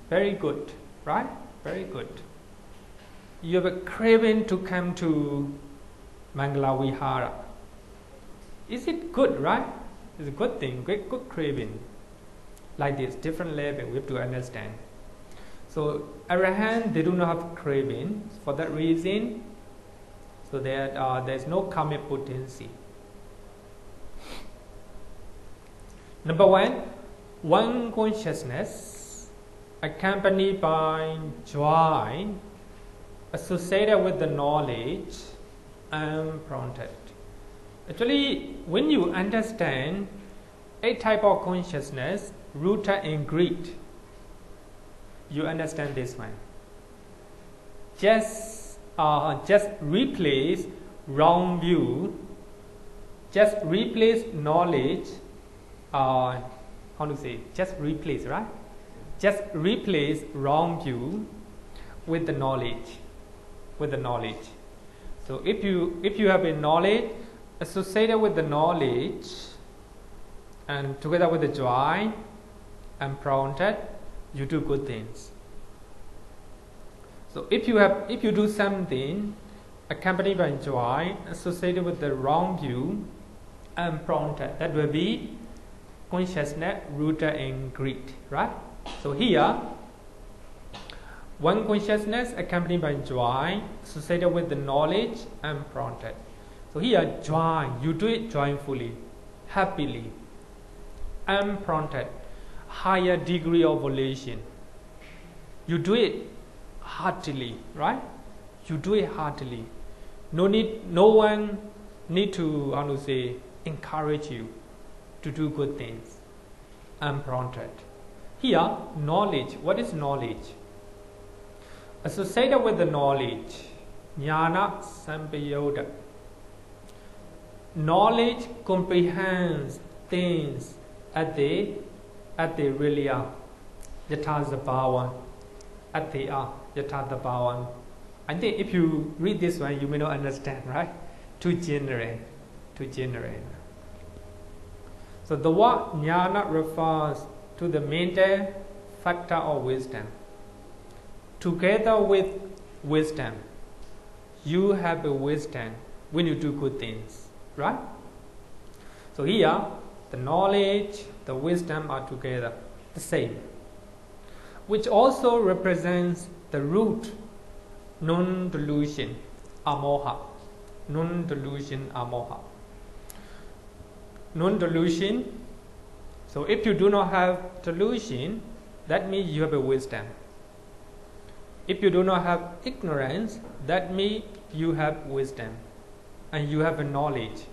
Very good, right? Very good. You have a craving to come to Mangala Vihara. Is it good, right? It's a good thing, good craving. Like this, different level, we have to understand. So Arahant, they do not have craving. For that reason, so there is no karmic potency. Number one consciousness accompanied by joy associated with the knowledge unprompted. Actually, when you understand a type of consciousness rooted in greed, you understand this one. Just replace wrong view, just replace knowledge, just replace, right? Just replace wrong view with the knowledge, So if you have a knowledge associated with the knowledge and together with the joy and prompted, you do good things. So if you do something accompanied by joy associated with the wrong view and prompted, that will be consciousness rooted in greed, right? So here, one consciousness accompanied by joy associated with the knowledge and prompted. So here, joy, you do it joyfully, happily, unprompted, higher degree of volition. You do it heartily, right? You do it heartily. No one need to encourage you to do good things. Unprompted. Here, knowledge. What is knowledge? Associated with the knowledge, jnana samprayoga. Knowledge comprehends things as they really are. Yatha as they are. Yatha. I think if you read this one, you may not understand, right? Too general. So the word jnana refers to the mental factor of wisdom. Together with wisdom, you have a wisdom when you do good things, right? So here, the knowledge, the wisdom are together, the same, which also represents the root, non-delusion, amoha. Non-delusion, amoha. Non-delusion. So if you do not have delusion, that means you have a wisdom. If you do not have ignorance, that means you have wisdom and you have a knowledge,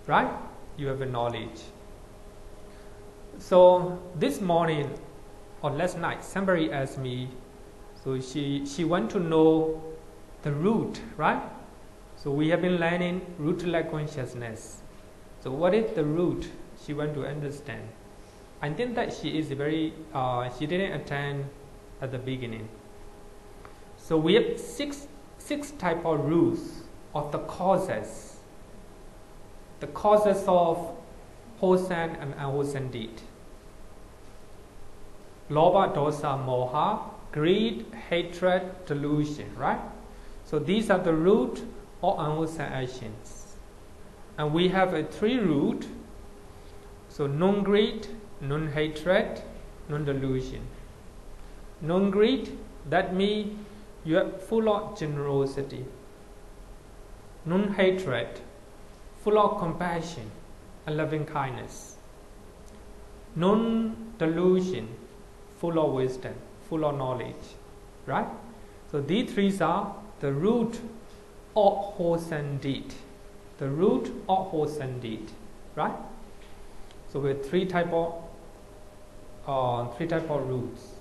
right? You have a knowledge. So this morning or last night, somebody asked me, so she want to know the root, right? So we have been learning rootless consciousness. So what is the root? She want to understand. I think that she is she didn't attend at the beginning. So we have six type of roots of the causes of wholesome and unwholesome deed. Lobha, dosa, moha, greed, hatred, delusion, right? So these are the root of unwholesome actions. And we have a three root. So non-greed, non-hatred, non-delusion. Non-greed, that means you are full of generosity. Non-hatred, full of compassion and loving kindness. Non-delusion, full of wisdom, full of knowledge, right? So these three are the root of wholesome deed. The root of wholesome deed, right? So we have three type of roots.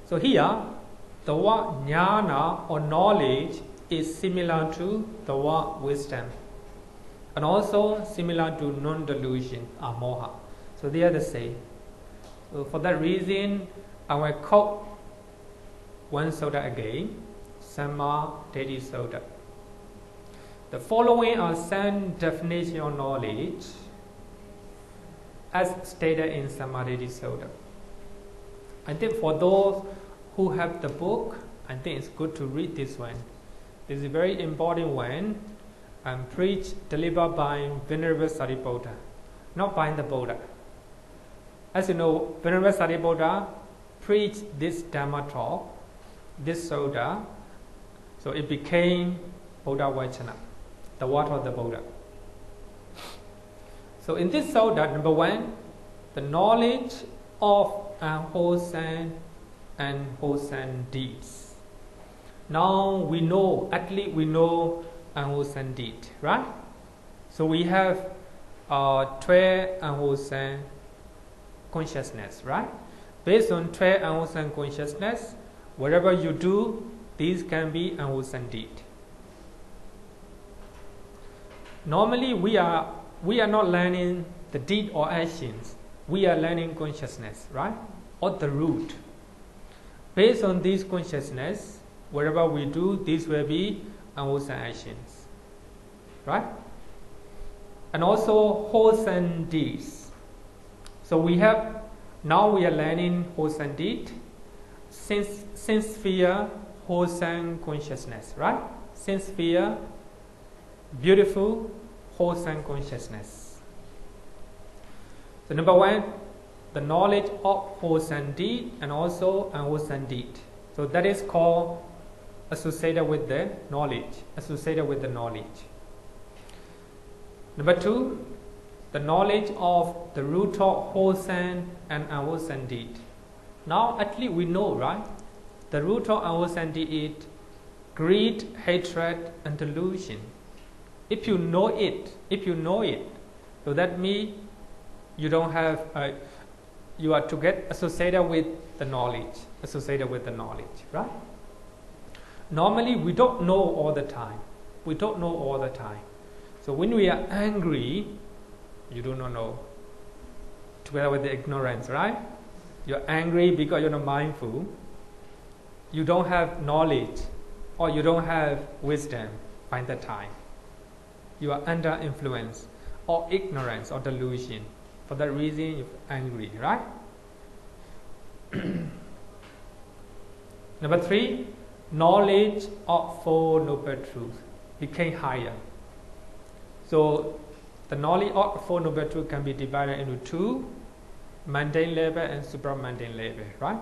So here, the word jnana or knowledge is similar to the word wisdom, and also similar to non-delusion or moha. So they are the same. So for that reason, I will quote one sutta again, Samma Ditti Sutta. The following are some definitions of knowledge as stated in Samma Ditti Sutta. I think for those who have the book, I think it's good to read this one. This is a very important one and delivered by Venerable Sariputta, not by the Buddha. As you know, Venerable Sariputta preached this Dhamma talk, this Sutta, so it became Buddha Vachana, the word of the Buddha. So in this soda, number one, the knowledge of unwholesome and wholesome deeds. Now we know, at least we know unwholesome deed, right? So we have 12 unwholesome consciousness, right? Based on 12 unwholesome consciousness, whatever you do, these can be unwholesome deed. Normally we are not learning the deed or actions. We are learning consciousness, right? Or the root. Based on this consciousness, whatever we do, these will be unwholesome actions, right? And also wholesome deeds. So we have, now we are learning wholesome deed, sincere wholesome consciousness, right? Sincere, beautiful, wholesome consciousness. So number one, the knowledge of wholesome deed and also unwholesome deed. So that is called associated with the knowledge. Associated with the knowledge. Number two, the knowledge of the root of wholesome and unwholesome deed. Now at least we know, right? The root of unwholesome deed is greed, hatred, and delusion. If you know it, so that means you don't have, you are to get associated with the knowledge, right? Normally we don't know all the time. So when we are angry, you do not know. Together with the ignorance, right? You're angry because you're not mindful. You don't have knowledge or you don't have wisdom by that time. You are under influence or ignorance or delusion. For that reason, you're angry, right? Number three, knowledge of Four Noble Truths became higher. So the knowledge of Four Noble Truths can be divided into two, mundane level and supramundane level, right?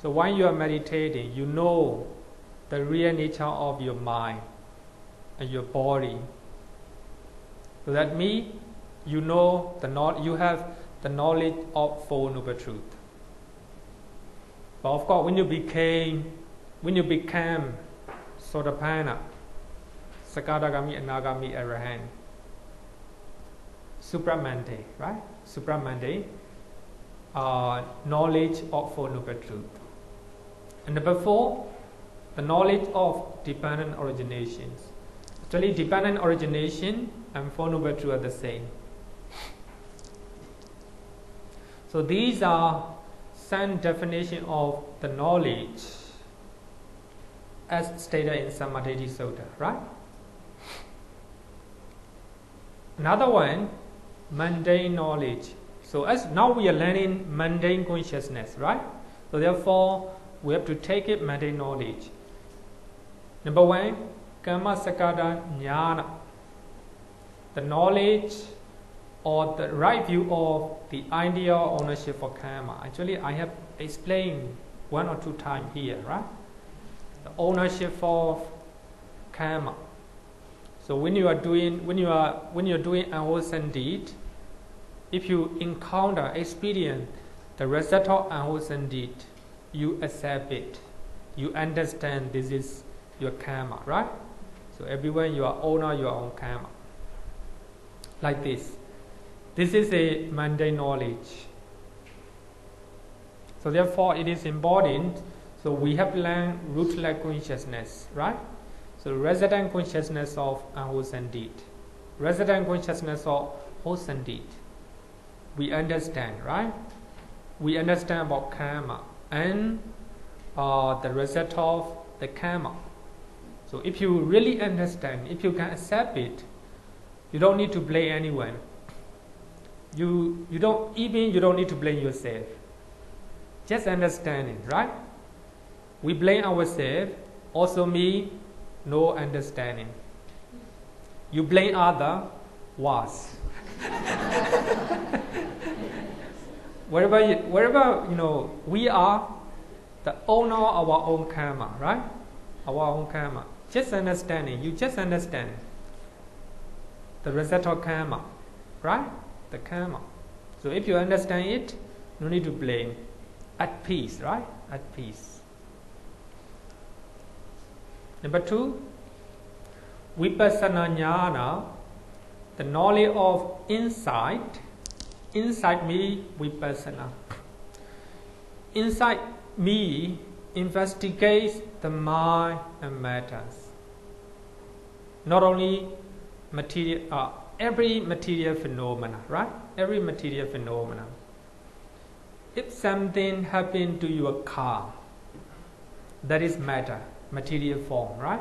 So when you are meditating, you know the real nature of your mind and your body. So that means you know you have the knowledge of Four Noble Truths. But of course, when you became Sotapanna, Sakadagami, Anagami, Arahant, supramundane, right? Supramundane, knowledge of Four Noble Truths. And number four, the knowledge of dependent originations. Actually, dependent origination and Four Noble Truths are the same. So these are some definition of the knowledge as stated in Samadhi Sutta, right? Another one, mundane knowledge. So as now we are learning mundane consciousness, right? So therefore, we have to take it mundane knowledge. Number one, Kama Sakada Jnana. The knowledge or the right view of the idea of ownership for karma. Actually, I have explained one or two times here, right? The ownership for karma. So when you are doing unwholesome deed, if you experience the result of unwholesome deed, you accept it. You understand this is your karma, right? So everywhere you are owner your own karma. Like this. This is a mundane knowledge. So therefore it is important. So we have learned rootless consciousness, right? So resident consciousness of unwholesome deed. Resident consciousness of wholesome deed. We understand, right? We understand about karma and the result of the karma. So if you really understand, if you can accept it, you don't need to blame anyone. You don't need to blame yourself. Just understand it, right? We blame ourselves, also mean no understanding. You blame other, worse. wherever we are the owner of our own karma, right? Our own karma. Just understanding. You just understand the result of karma. right? The karma. So if you understand it, no need to blame. At peace, right? At peace. Number 2, Vipassana Jnana, the knowledge of insight. Insight me Vipassana. Insight me investigates the mind and matters. Not only material, every material phenomena, right? Every material phenomena. If something happened to your car, that is matter, material form, right?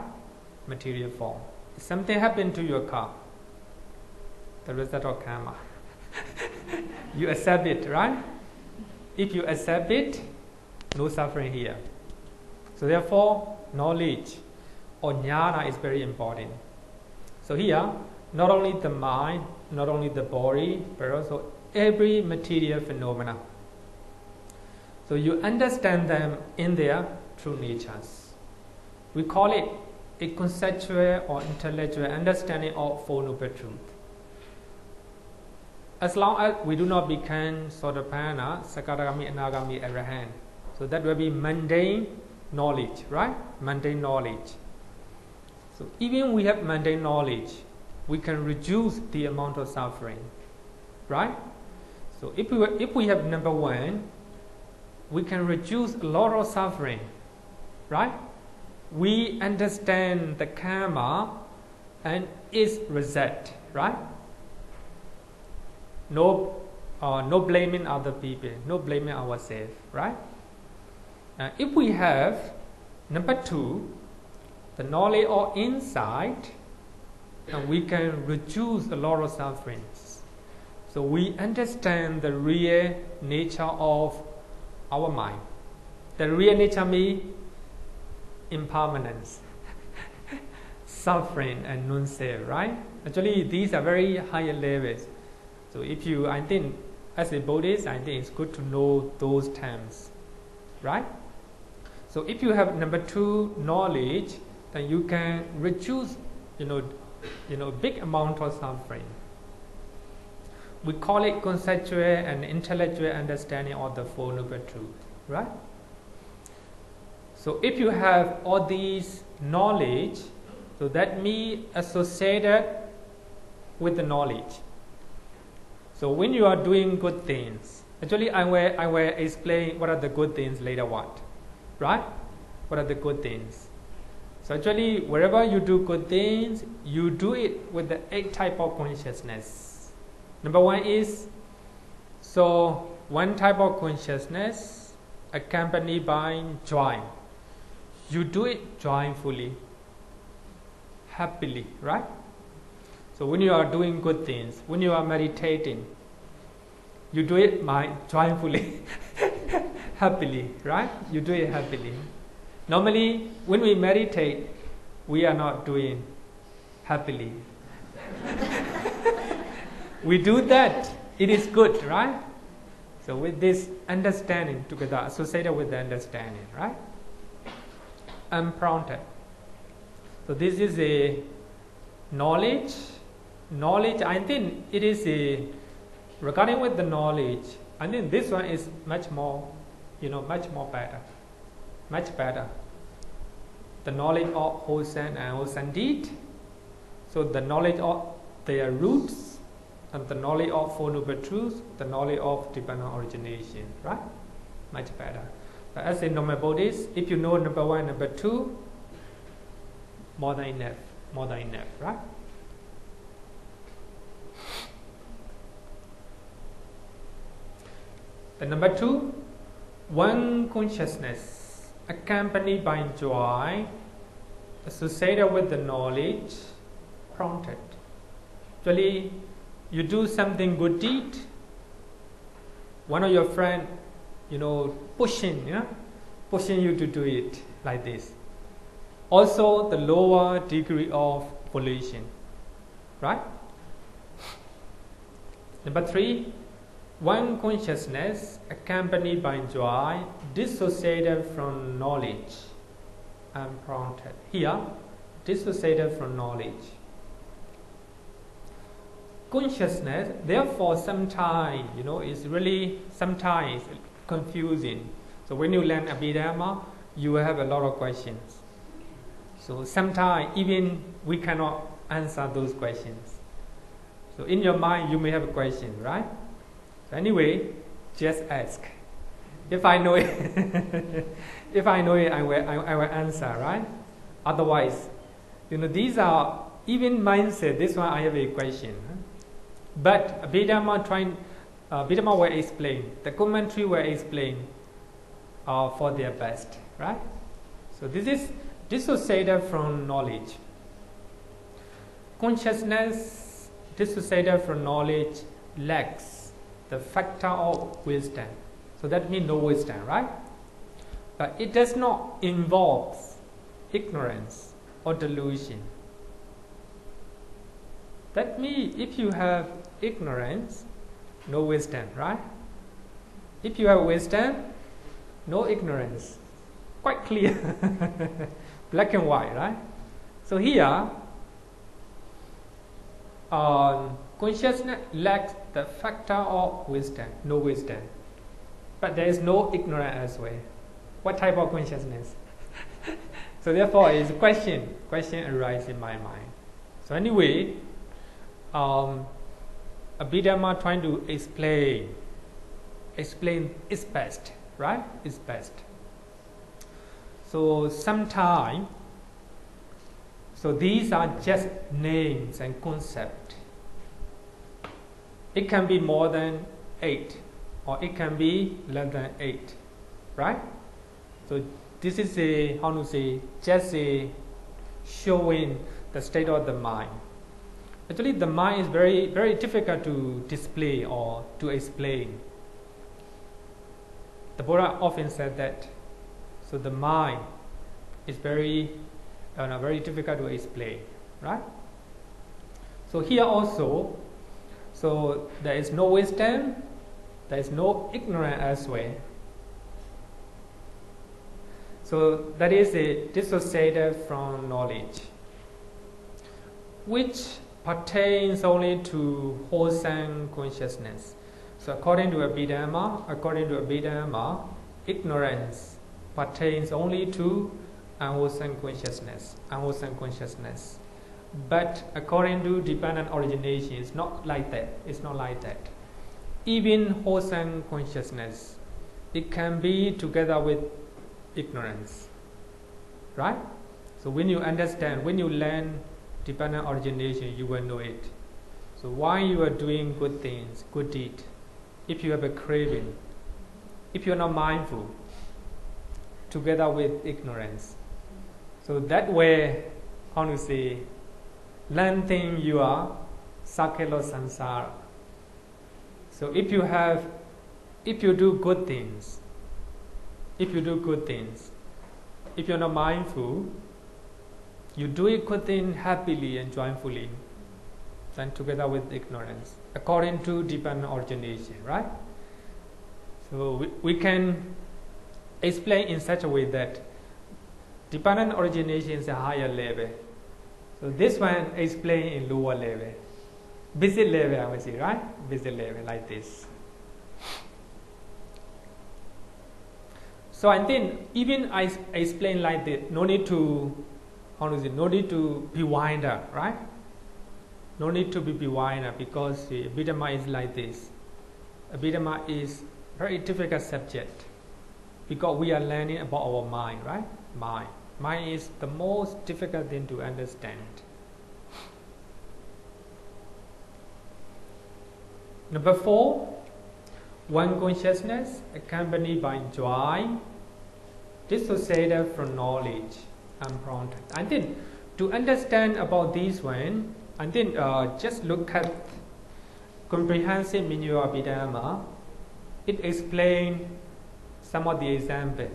Material form. If something happened to your car, the result of karma. You accept it, right? If you accept it, no suffering here. So therefore, knowledge or jnana is very important. So here, not only the mind, not only the body, but also every material phenomena. So you understand them in their true natures. We call it a conceptual or intellectual understanding of Four Noble Truths. As long as we do not become Sotapanna, Sakadagami, Anagami, Arahant, so that will be mundane knowledge, right? Mundane knowledge. So even we have mundane knowledge, we can reduce the amount of suffering, right? So if we have number 1, we can reduce a lot of suffering, right? We understand the karma and its result, right? No blaming other people, no blaming ourselves, right? If we have number 2, the knowledge or insight, and we can reduce a lot of sufferings. So we understand the real nature of our mind. The real nature means impermanence, suffering, and non-self, right? Actually, these are very higher levels. So if you, I think, as a Buddhist, I think it's good to know those terms, right? So if you have number 2 knowledge, then you can reduce, big amount of suffering. We call it conceptual and intellectual understanding of the Four Noble Truths, right? So if you have all these knowledge, so that means associated with the knowledge. So when you are doing good things, actually I will explain what are the good things later on, right? What are the good things? So actually, wherever you do good things, you do it with the 8 type of consciousness. Number 1 is, so one type of consciousness accompanied by joy. You do it joyfully, happily, right? So when you are doing good things, when you are meditating, you do it joyfully, happily, right? You do it happily. Normally, when we meditate, we are not doing happily. We do that, it is good, right? So with this understanding together, associated with the understanding, right? Unprompted. So this is a knowledge. Knowledge, I think it is a, regarding with the knowledge, I think this one is much more better. Much better. The knowledge of wholesome and wholesome deed. So the knowledge of their roots, and the knowledge of Four Noble Truths, the knowledge of divine origination, right? Much better. But as a normal Buddhist, if you know number 1, number 2, more than enough, right? The number 2, one consciousness accompanied by joy, associated with the knowledge, prompted. Actually, you do something good deed, one of your friend, pushing you to do it like this. Also, the lower degree of volition, right? Number 3, one consciousness accompanied by joy, dissociated from knowledge, unprompted. Here, dissociated from knowledge. consciousness. Therefore, sometimes it's really sometimes confusing. So when you learn Abhidhamma, you will have a lot of questions. So sometimes even we cannot answer those questions. So in your mind, you may have a question, right? So anyway, just ask. If I know it, I will answer, right? Otherwise, these are even mindset. This one I have a question, but Abhidhamma will explain. The commentary will explain for their best, right? So this is dissociated from knowledge. Consciousness dissociated from knowledge lacks the factor of wisdom. So that means no wisdom, right? But it does not involve ignorance or delusion. That means if you have ignorance, no wisdom, right? If you have wisdom, no ignorance. Quite clear. Black and white, right? So here, consciousness lacks the factor of wisdom, no wisdom. But there is no ignorance as well. What type of consciousness? So therefore, it's a question arises in my mind. So anyway, Abhidhamma trying to explain its best, right? It's best. So sometimes, so these are just names and concepts. It can be more than 8, or it can be less than 8, right? So this is just a showing the state of the mind. Actually, the mind is very, very difficult to display or to explain. The Buddha often said that. So the mind is very difficult to explain, right? So here also, so there is no wisdom, there is no ignorance as well. So that is a dissociated from knowledge, which pertains only to wholesome consciousness. So according to Abhidhamma, ignorance pertains only to unwholesome consciousness. But according to dependent origination, it's not like that. Even wholesome consciousness, it can be together with ignorance, right? So when you understand, when you learn dependent origination, you will know it. So why you are doing good things, good deed, if you have a craving, if you are not mindful, together with ignorance. So that way, learn thing you are sakelo sansara. So if you do good things, if you're not mindful, you do a good thing happily and joyfully, then together with ignorance, according to dependent origination, right? So we can explain in such a way that dependent origination is a higher level. So this one explain in lower level. Basic level, I would say, right? Basic level, like this. So I think even I explain like this, no need to be winder, right? No need to be winder, because Abhidhamma is like this. Abhidhamma is very difficult subject, because we are learning about our mind, right? Mind is the most difficult thing to understand. Number 4, one consciousness accompanied by joy, dissociated from knowledge and prompted. I think to understand about this one, I think just look at comprehensive meaning of Abhidhamma. It explains some of the example.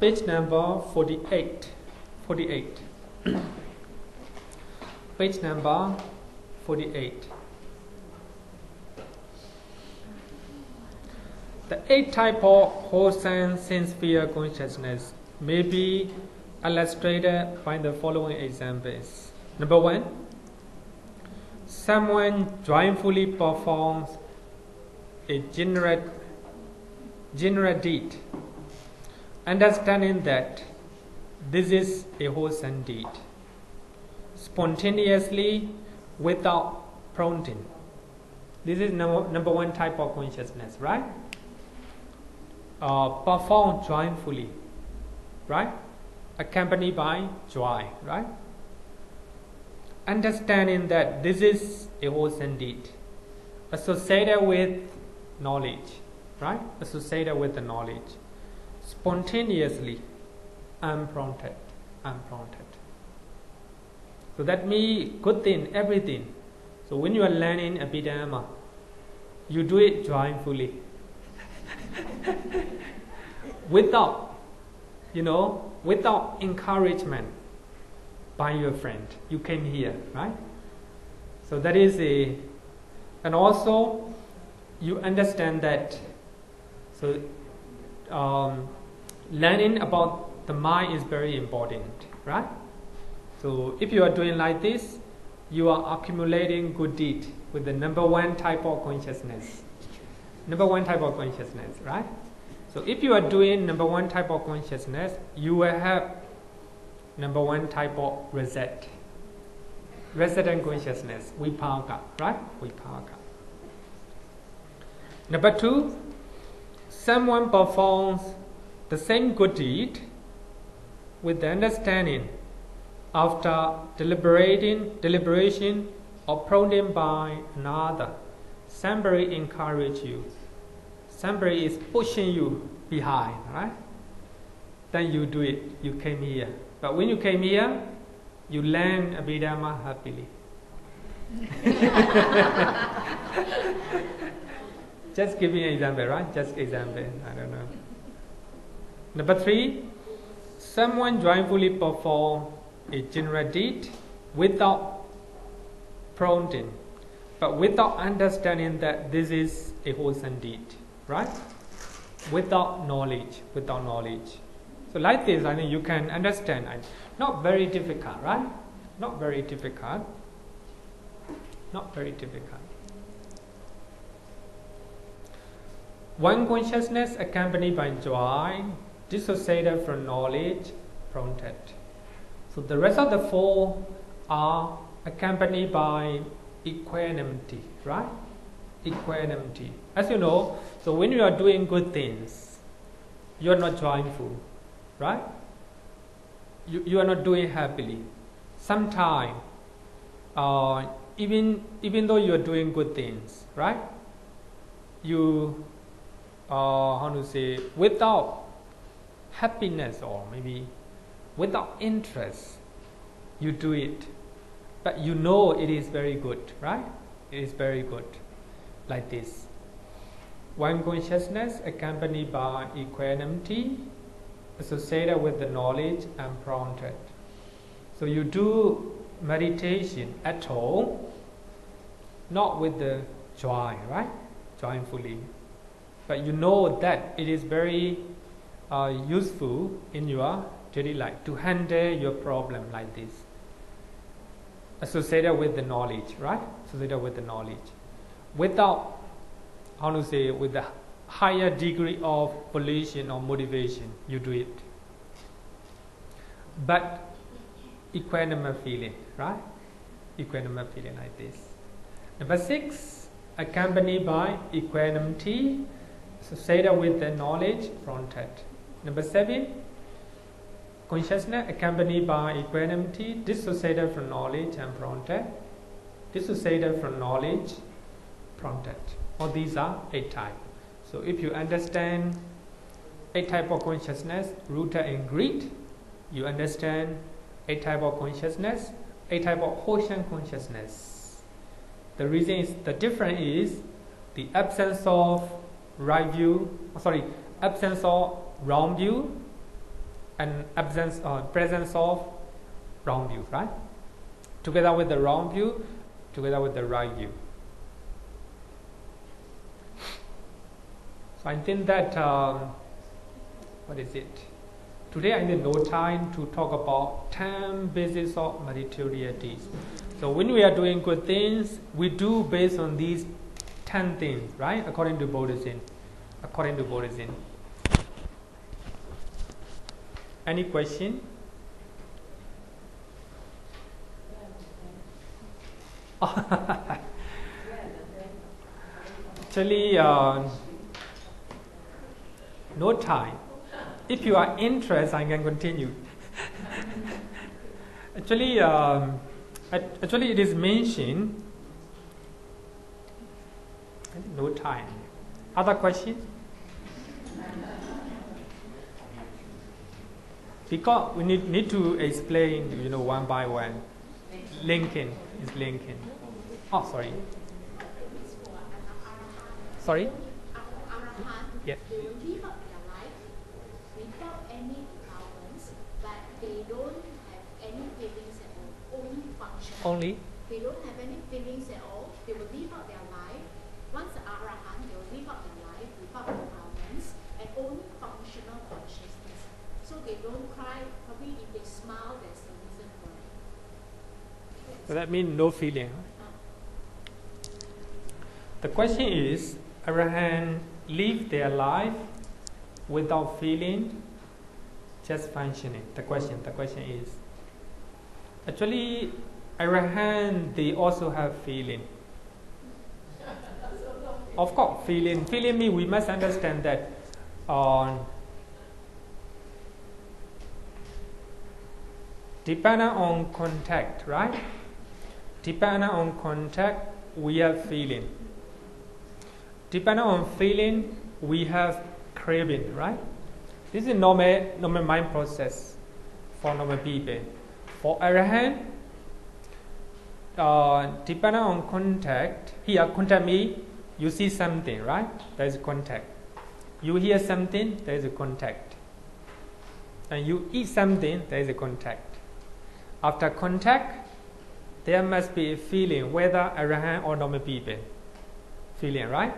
Page number 48. Page number 48. The 8 type of wholesome sincere consciousness may be illustrated by the following examples. Number 1, someone joyfully performs a general deed, understanding that this is a wholesome deed, spontaneously without prompting. This is number 1 type of consciousness, right? Perform joyfully, right? Accompanied by joy, right? Understanding that this is a wholesome deed, associated with knowledge, right? Associated with the knowledge, spontaneously, unprompted. So that means good thing, everything. So when you are learning Abhidhamma, you do it joyfully, without encouragement by your friend. You came here, right? So that is and also you understand that. So learning about the mind is very important, right? So if you are doing like this, you are accumulating good deed with the number 1 type of consciousness. Number 1 type of consciousness, right? So if you are doing number 1 type of consciousness, you will have number 1 type of resident consciousness, vipaka, right? Vipaka. Number 2, someone performs the same good deed with the understanding after deliberation or prompting by another. Somebody encourage you. Somebody is pushing you behind, right? Then you do it. You came here. But when you came here, you learn Abhidhamma happily. Just give me an example, right? Just example. I don't know. Number 3, someone joyfully perform a general deed without prompting, but without understanding that this is a wholesome deed, right? Without knowledge. So like this, I think you can understand. Not very difficult, right? Not very difficult. One consciousness accompanied by joy, dissociated from knowledge, prompted. So the rest of the 4 are accompanied by equanimity, right? Equanimity. As you know, so when you are doing good things, you are not joyful, right? You are not doing happily. Sometimes, even though you are doing good things, right? You, without happiness or maybe without interest, you do it. But you know it is very good, right? It is very good. Like this. One consciousness accompanied by equanimity, associated with the knowledge and prompted. So you do meditation at all, not with the joy, right? Joyfully. But you know that it is very useful in your daily life to handle your problem like this. Associated with the knowledge, right? Associated with the knowledge. Without, with the higher degree of volition or motivation, you do it. But equanimous feeling, right? Equanimous feeling like this. Number 6, accompanied by equanimity, associated with the knowledge, prompted. Number 7, consciousness accompanied by equanimity, dissociated from knowledge and prompted. Dissociated from knowledge, prompted. All these are 8 types. So if you understand 8 types of consciousness rooted in greed, you understand 8 types of consciousness, 8 types of wholesome consciousness. The reason is, the difference is the absence of absence of wrong view and presence of wrong view, right? Together with the wrong view, together with the right view. So I think that, what is it? Today I need no time to talk about 10 bases of materialities. So when we are doing good things, we do based on these 10 things, right? According to Buddhism. According to Buddhism. Any question? Actually, no time. If you are interested, I can continue. Actually, actually, it is mentioned. No time. Other questions? Because we need to explain, one by one. Linking is linking. Oh, sorry. Sorry? Yes. They will live up their life without any problems, but they don't have any feelings at all. Only function. Only? They don't have any feelings at all. They will live out their life. Once the Arahant, they will live out their life without problems and only functional consciousness. So they don't cry. Probably if they smile, there's a reason for it. So that means no feeling. The question is, Arahant live their life without feeling, just functioning. The question is, actually, Arahant, they also have feeling. Of course, feeling means we must understand that depending on contact, right? Depending on contact, we have feeling. Depending on feeling, we have craving, right? This is normal mind process for normal people. For Arahant, depending on contact, here contact means you see something, right? There is contact. You hear something, there is a contact. And you eat something, there is a contact. After contact, there must be a feeling, whether Arahant or normal people. Feeling, right?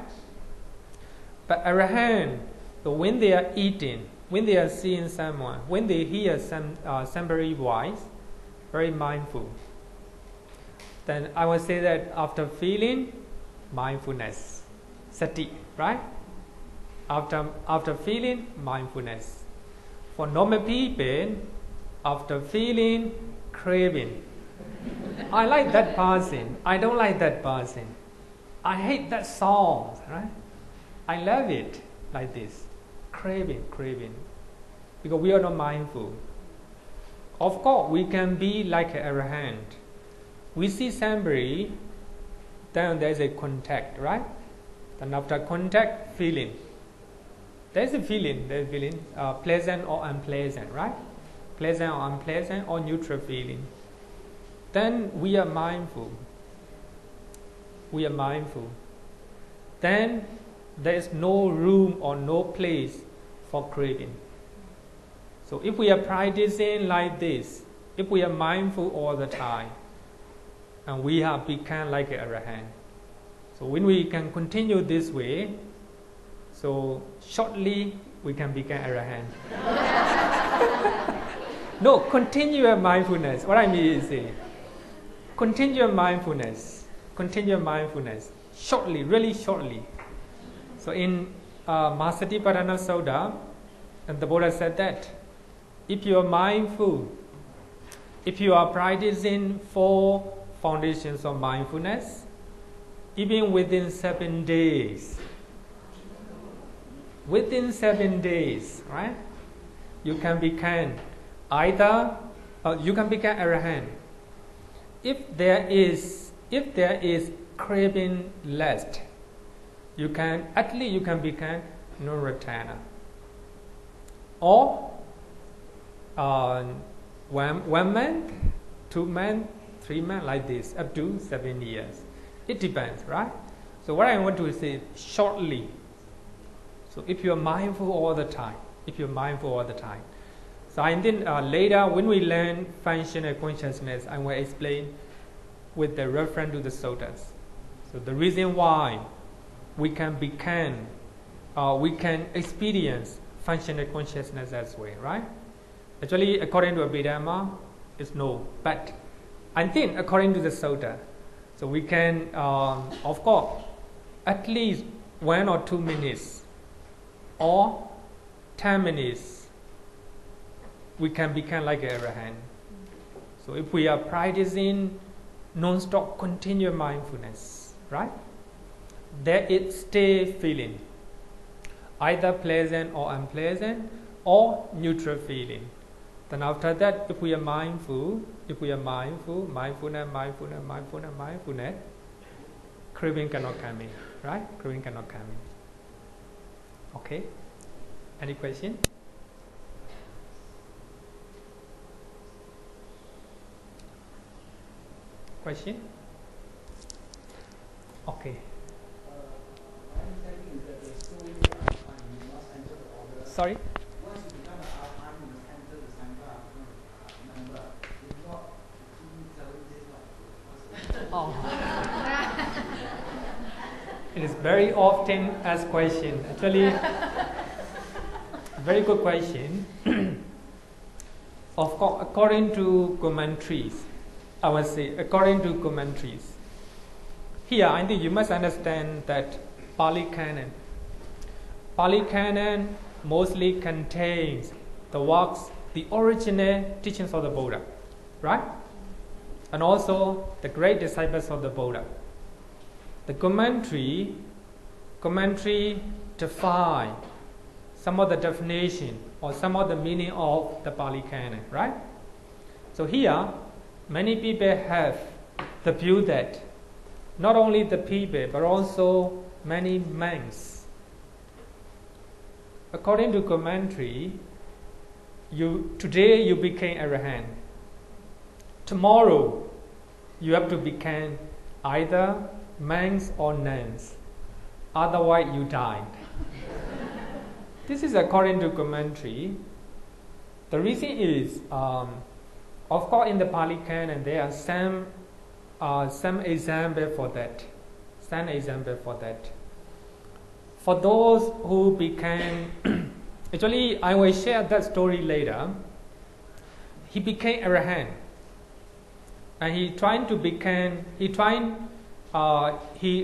But Arahant, so when they are eating, when they are seeing someone, when they hear somebody's voice, very mindful. Then I would say that after feeling, mindfulness, sati, right? After feeling, mindfulness. For normal people, after feeling, craving. I like that person. I don't like that person. I hate that song, right? I love it like this. Craving. Because we are not mindful. Of course, we can be like an Arahant. We see somebody, then there is a contact, right? Then after contact, feeling. There is a feeling, pleasant or unpleasant, right? Pleasant or unpleasant or neutral feeling. Then we are mindful. Then there is no room or no place for craving. So if we are practicing like this, if we are mindful all the time, and we have become like an Arahant. So when we can continue this way, so shortly we can become Arahant. No, continuous mindfulness. What I mean is, continuous mindfulness, shortly, really shortly. So in Mahasatipadana Sutta, and the Buddha said that if you are mindful, if you are practicing 4 foundations of mindfulness, even within 7 days, right, you can become Arahant. If there is craving less, you can become Nirvana. Or 1 month, 2 months, 3 months, like this, up to 7 years. It depends, right? So what I want to say, shortly. So if you are mindful all the time, so I think later when we learn functional consciousness, I will explain with the reference to the suttas. So the reason why we can become we can experience functional consciousness as well, right? Actually, according to Abhidhamma, it's no. But I think according to the Sutta, so we can, of course, at least 1 or 2 minutes or 10 minutes, we can become like an arahant. So if we are practicing non-stop continuous mindfulness, right? There is stay feeling, either pleasant or unpleasant or neutral feeling. Then after that, if we are mindful, mindfulness, craving cannot come in, right? Craving cannot come in. Okay? Any question? Question? Okay. Sorry? Once you become an arahant, you must enter the Sangha member. If not, 7 days not. Oh. It is very often asked question. Actually, very good question. Of course, according to commentaries, I would say, according to commentaries, here I think you must understand that Pali Canon mostly contains the works, the original teachings of the Buddha, right? And also the great disciples of the Buddha. The commentary define some of the definition or some of the meaning of the Pali Canon, right? So here, many people have the view that not only the people but also many monks, according to commentary, today you became arahant. Tomorrow you have to become either monks or nuns, otherwise you died. This is according to commentary. The reason is, of course, in the Pali Canon there are some example for that. Some example for that. For those who became, actually I will share that story later. He became arahant, and he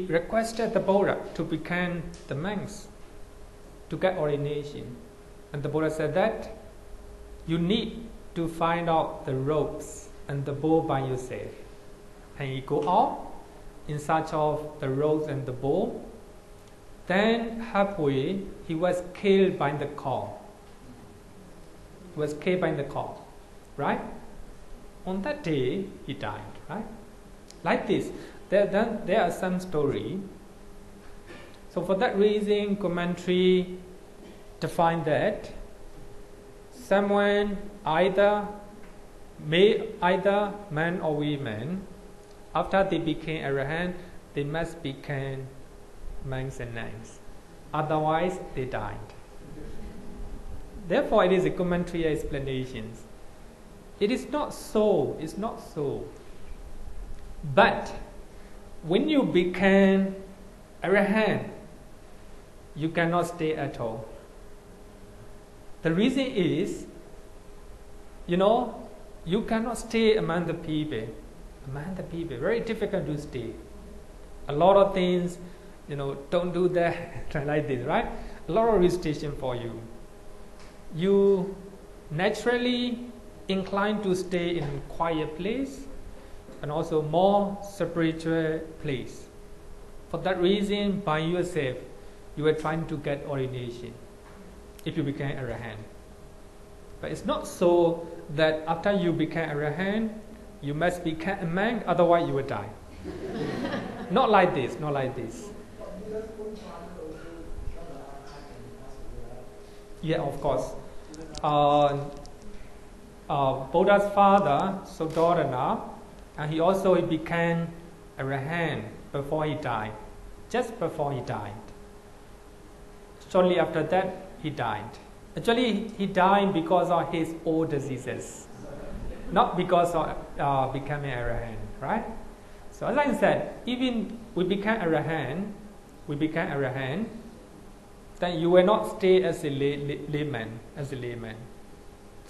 requested the Buddha to become the monks, to get ordination. And the Buddha said that you need to find out the ropes and the bow by yourself. And he go out in search of the ropes and the bow. Then halfway he was killed by the cow. Right? On that day he died, right? Like this. There are some story. So for that reason, commentary define that someone either man or women, after they became arahant, they must become monks and nuns. Otherwise, they died. Therefore, it is a commentary explanations. It is not so. It's not so. But when you become arahant, you cannot stay at all. The reason is, you cannot stay among the people. Very difficult to stay. A lot of things, don't do that, like this, right? A lot of restriction for you. You naturally inclined to stay in a quiet place and also more spiritual place. For that reason, by yourself, you are trying to get ordination if you become arahant. But it's not so that after you become arahant, you must become a monk, otherwise you will die. Not like this. Yeah, of course. Buddha's father, Suddhodana, and he also became arahant before he died. Just before he died. Shortly after that, he died. Actually, he died because of his old diseases, not because of becoming arahant, right? So as I said, even we become arahant, then you will not stay as a layman,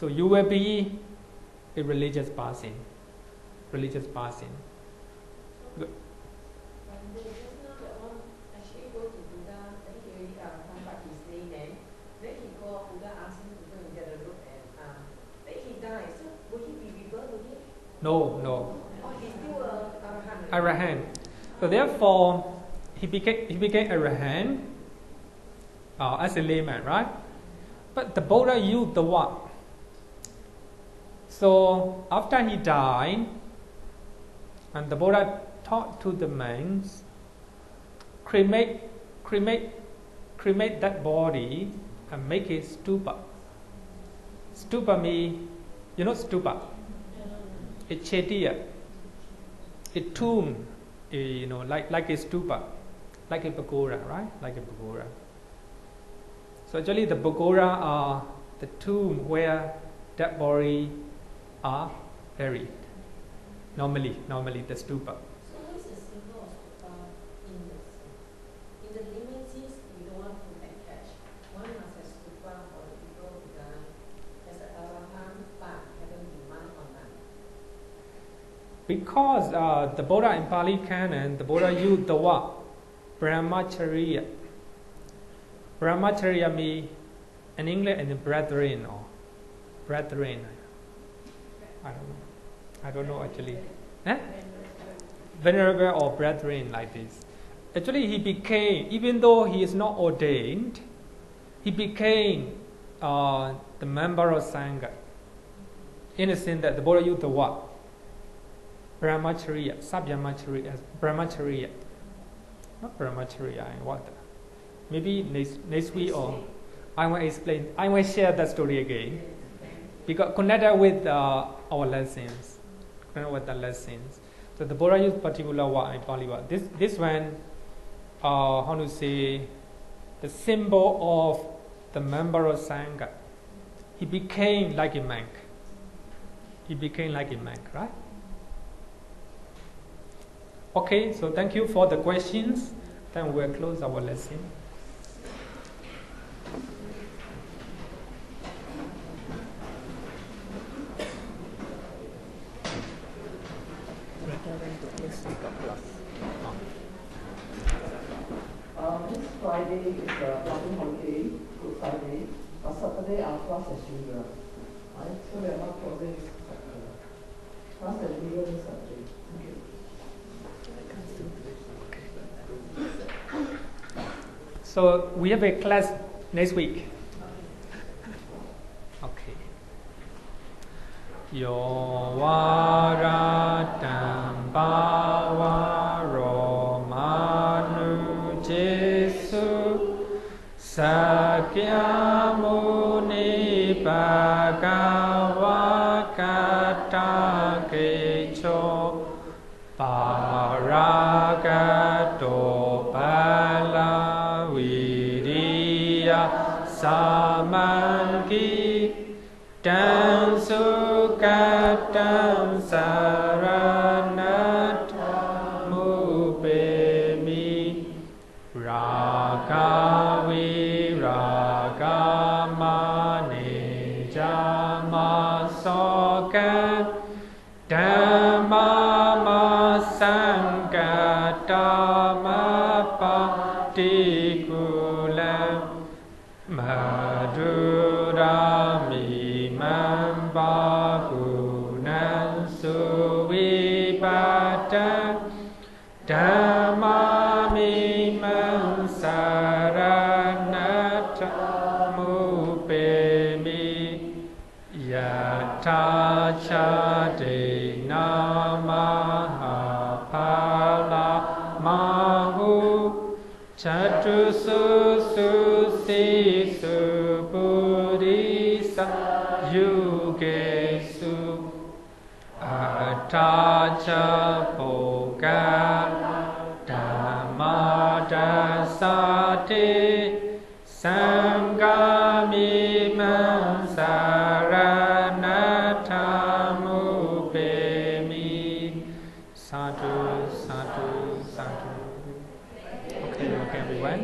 So you will be a religious person. Religious person. Good. When they just now that one actually go to Buddha, then he already come back his layman. Then he called Buddha, asked him to go and get a rope, and then he died. So will he be rebirth again? No. Oh, he's still a arahant. Arahant. So therefore, he became arahant as a layman, right? But the Buddha used the what? So after he died, and the Buddha taught to the monks, cremate that body and make it stupa. Stupa means, you know stupa? A chetiya, a tomb, like a stupa, like a pagoda, right? Like a pagoda. So actually the pagoda are the tomb where dead body are buried. Normally the stupa. So what is the symbol of stupa in the lineages? You don't want to have cash. One must have stupa for the people who die. As an arahant, but haven't been one on that. Because the Buddha in Pali Canon, the Buddha used the word brahmacharya. Brahmacharya means in English and brethren or brethren. I don't know actually. Venerable or brethren like this. Actually he became, even though he is not ordained, he became the member of Sangha. In the sense that the Buddha used the word brahmacharya, sabhyamacharya, brahmacharya. Not brahmacharya, what? Maybe next week or I will explain. I will share that story again because connected with our lessons. Connected with the lessons. So the Buddha used particular word in Pali word. This one, how to say, the symbol of the member of Sangha. He became like a monk. Right? Okay, so thank you for the questions. Then we'll close our lesson. This Friday is a public holiday, Good Friday. On Saturday, our class as usual. Right? So we are not closing class as usual this Saturday. Thank you. So we have a class next week. Okay. Yo varatam bhavaro manu jesu sakyamuni bhagavakata kecho paragato bala viriya samangi dan sukatam saranatamu bemi ragavi ragamane jamasokan dhammama sangatama patikulam madurami mambagunan suvipada dhammami mansaranatamu bemi yata chade namaha pala mahu chatu susi subudisa yugesu atacha poga dhamadasate sangami mansaranatamu bemi sadhu sadhu sadhu. Okay everyone.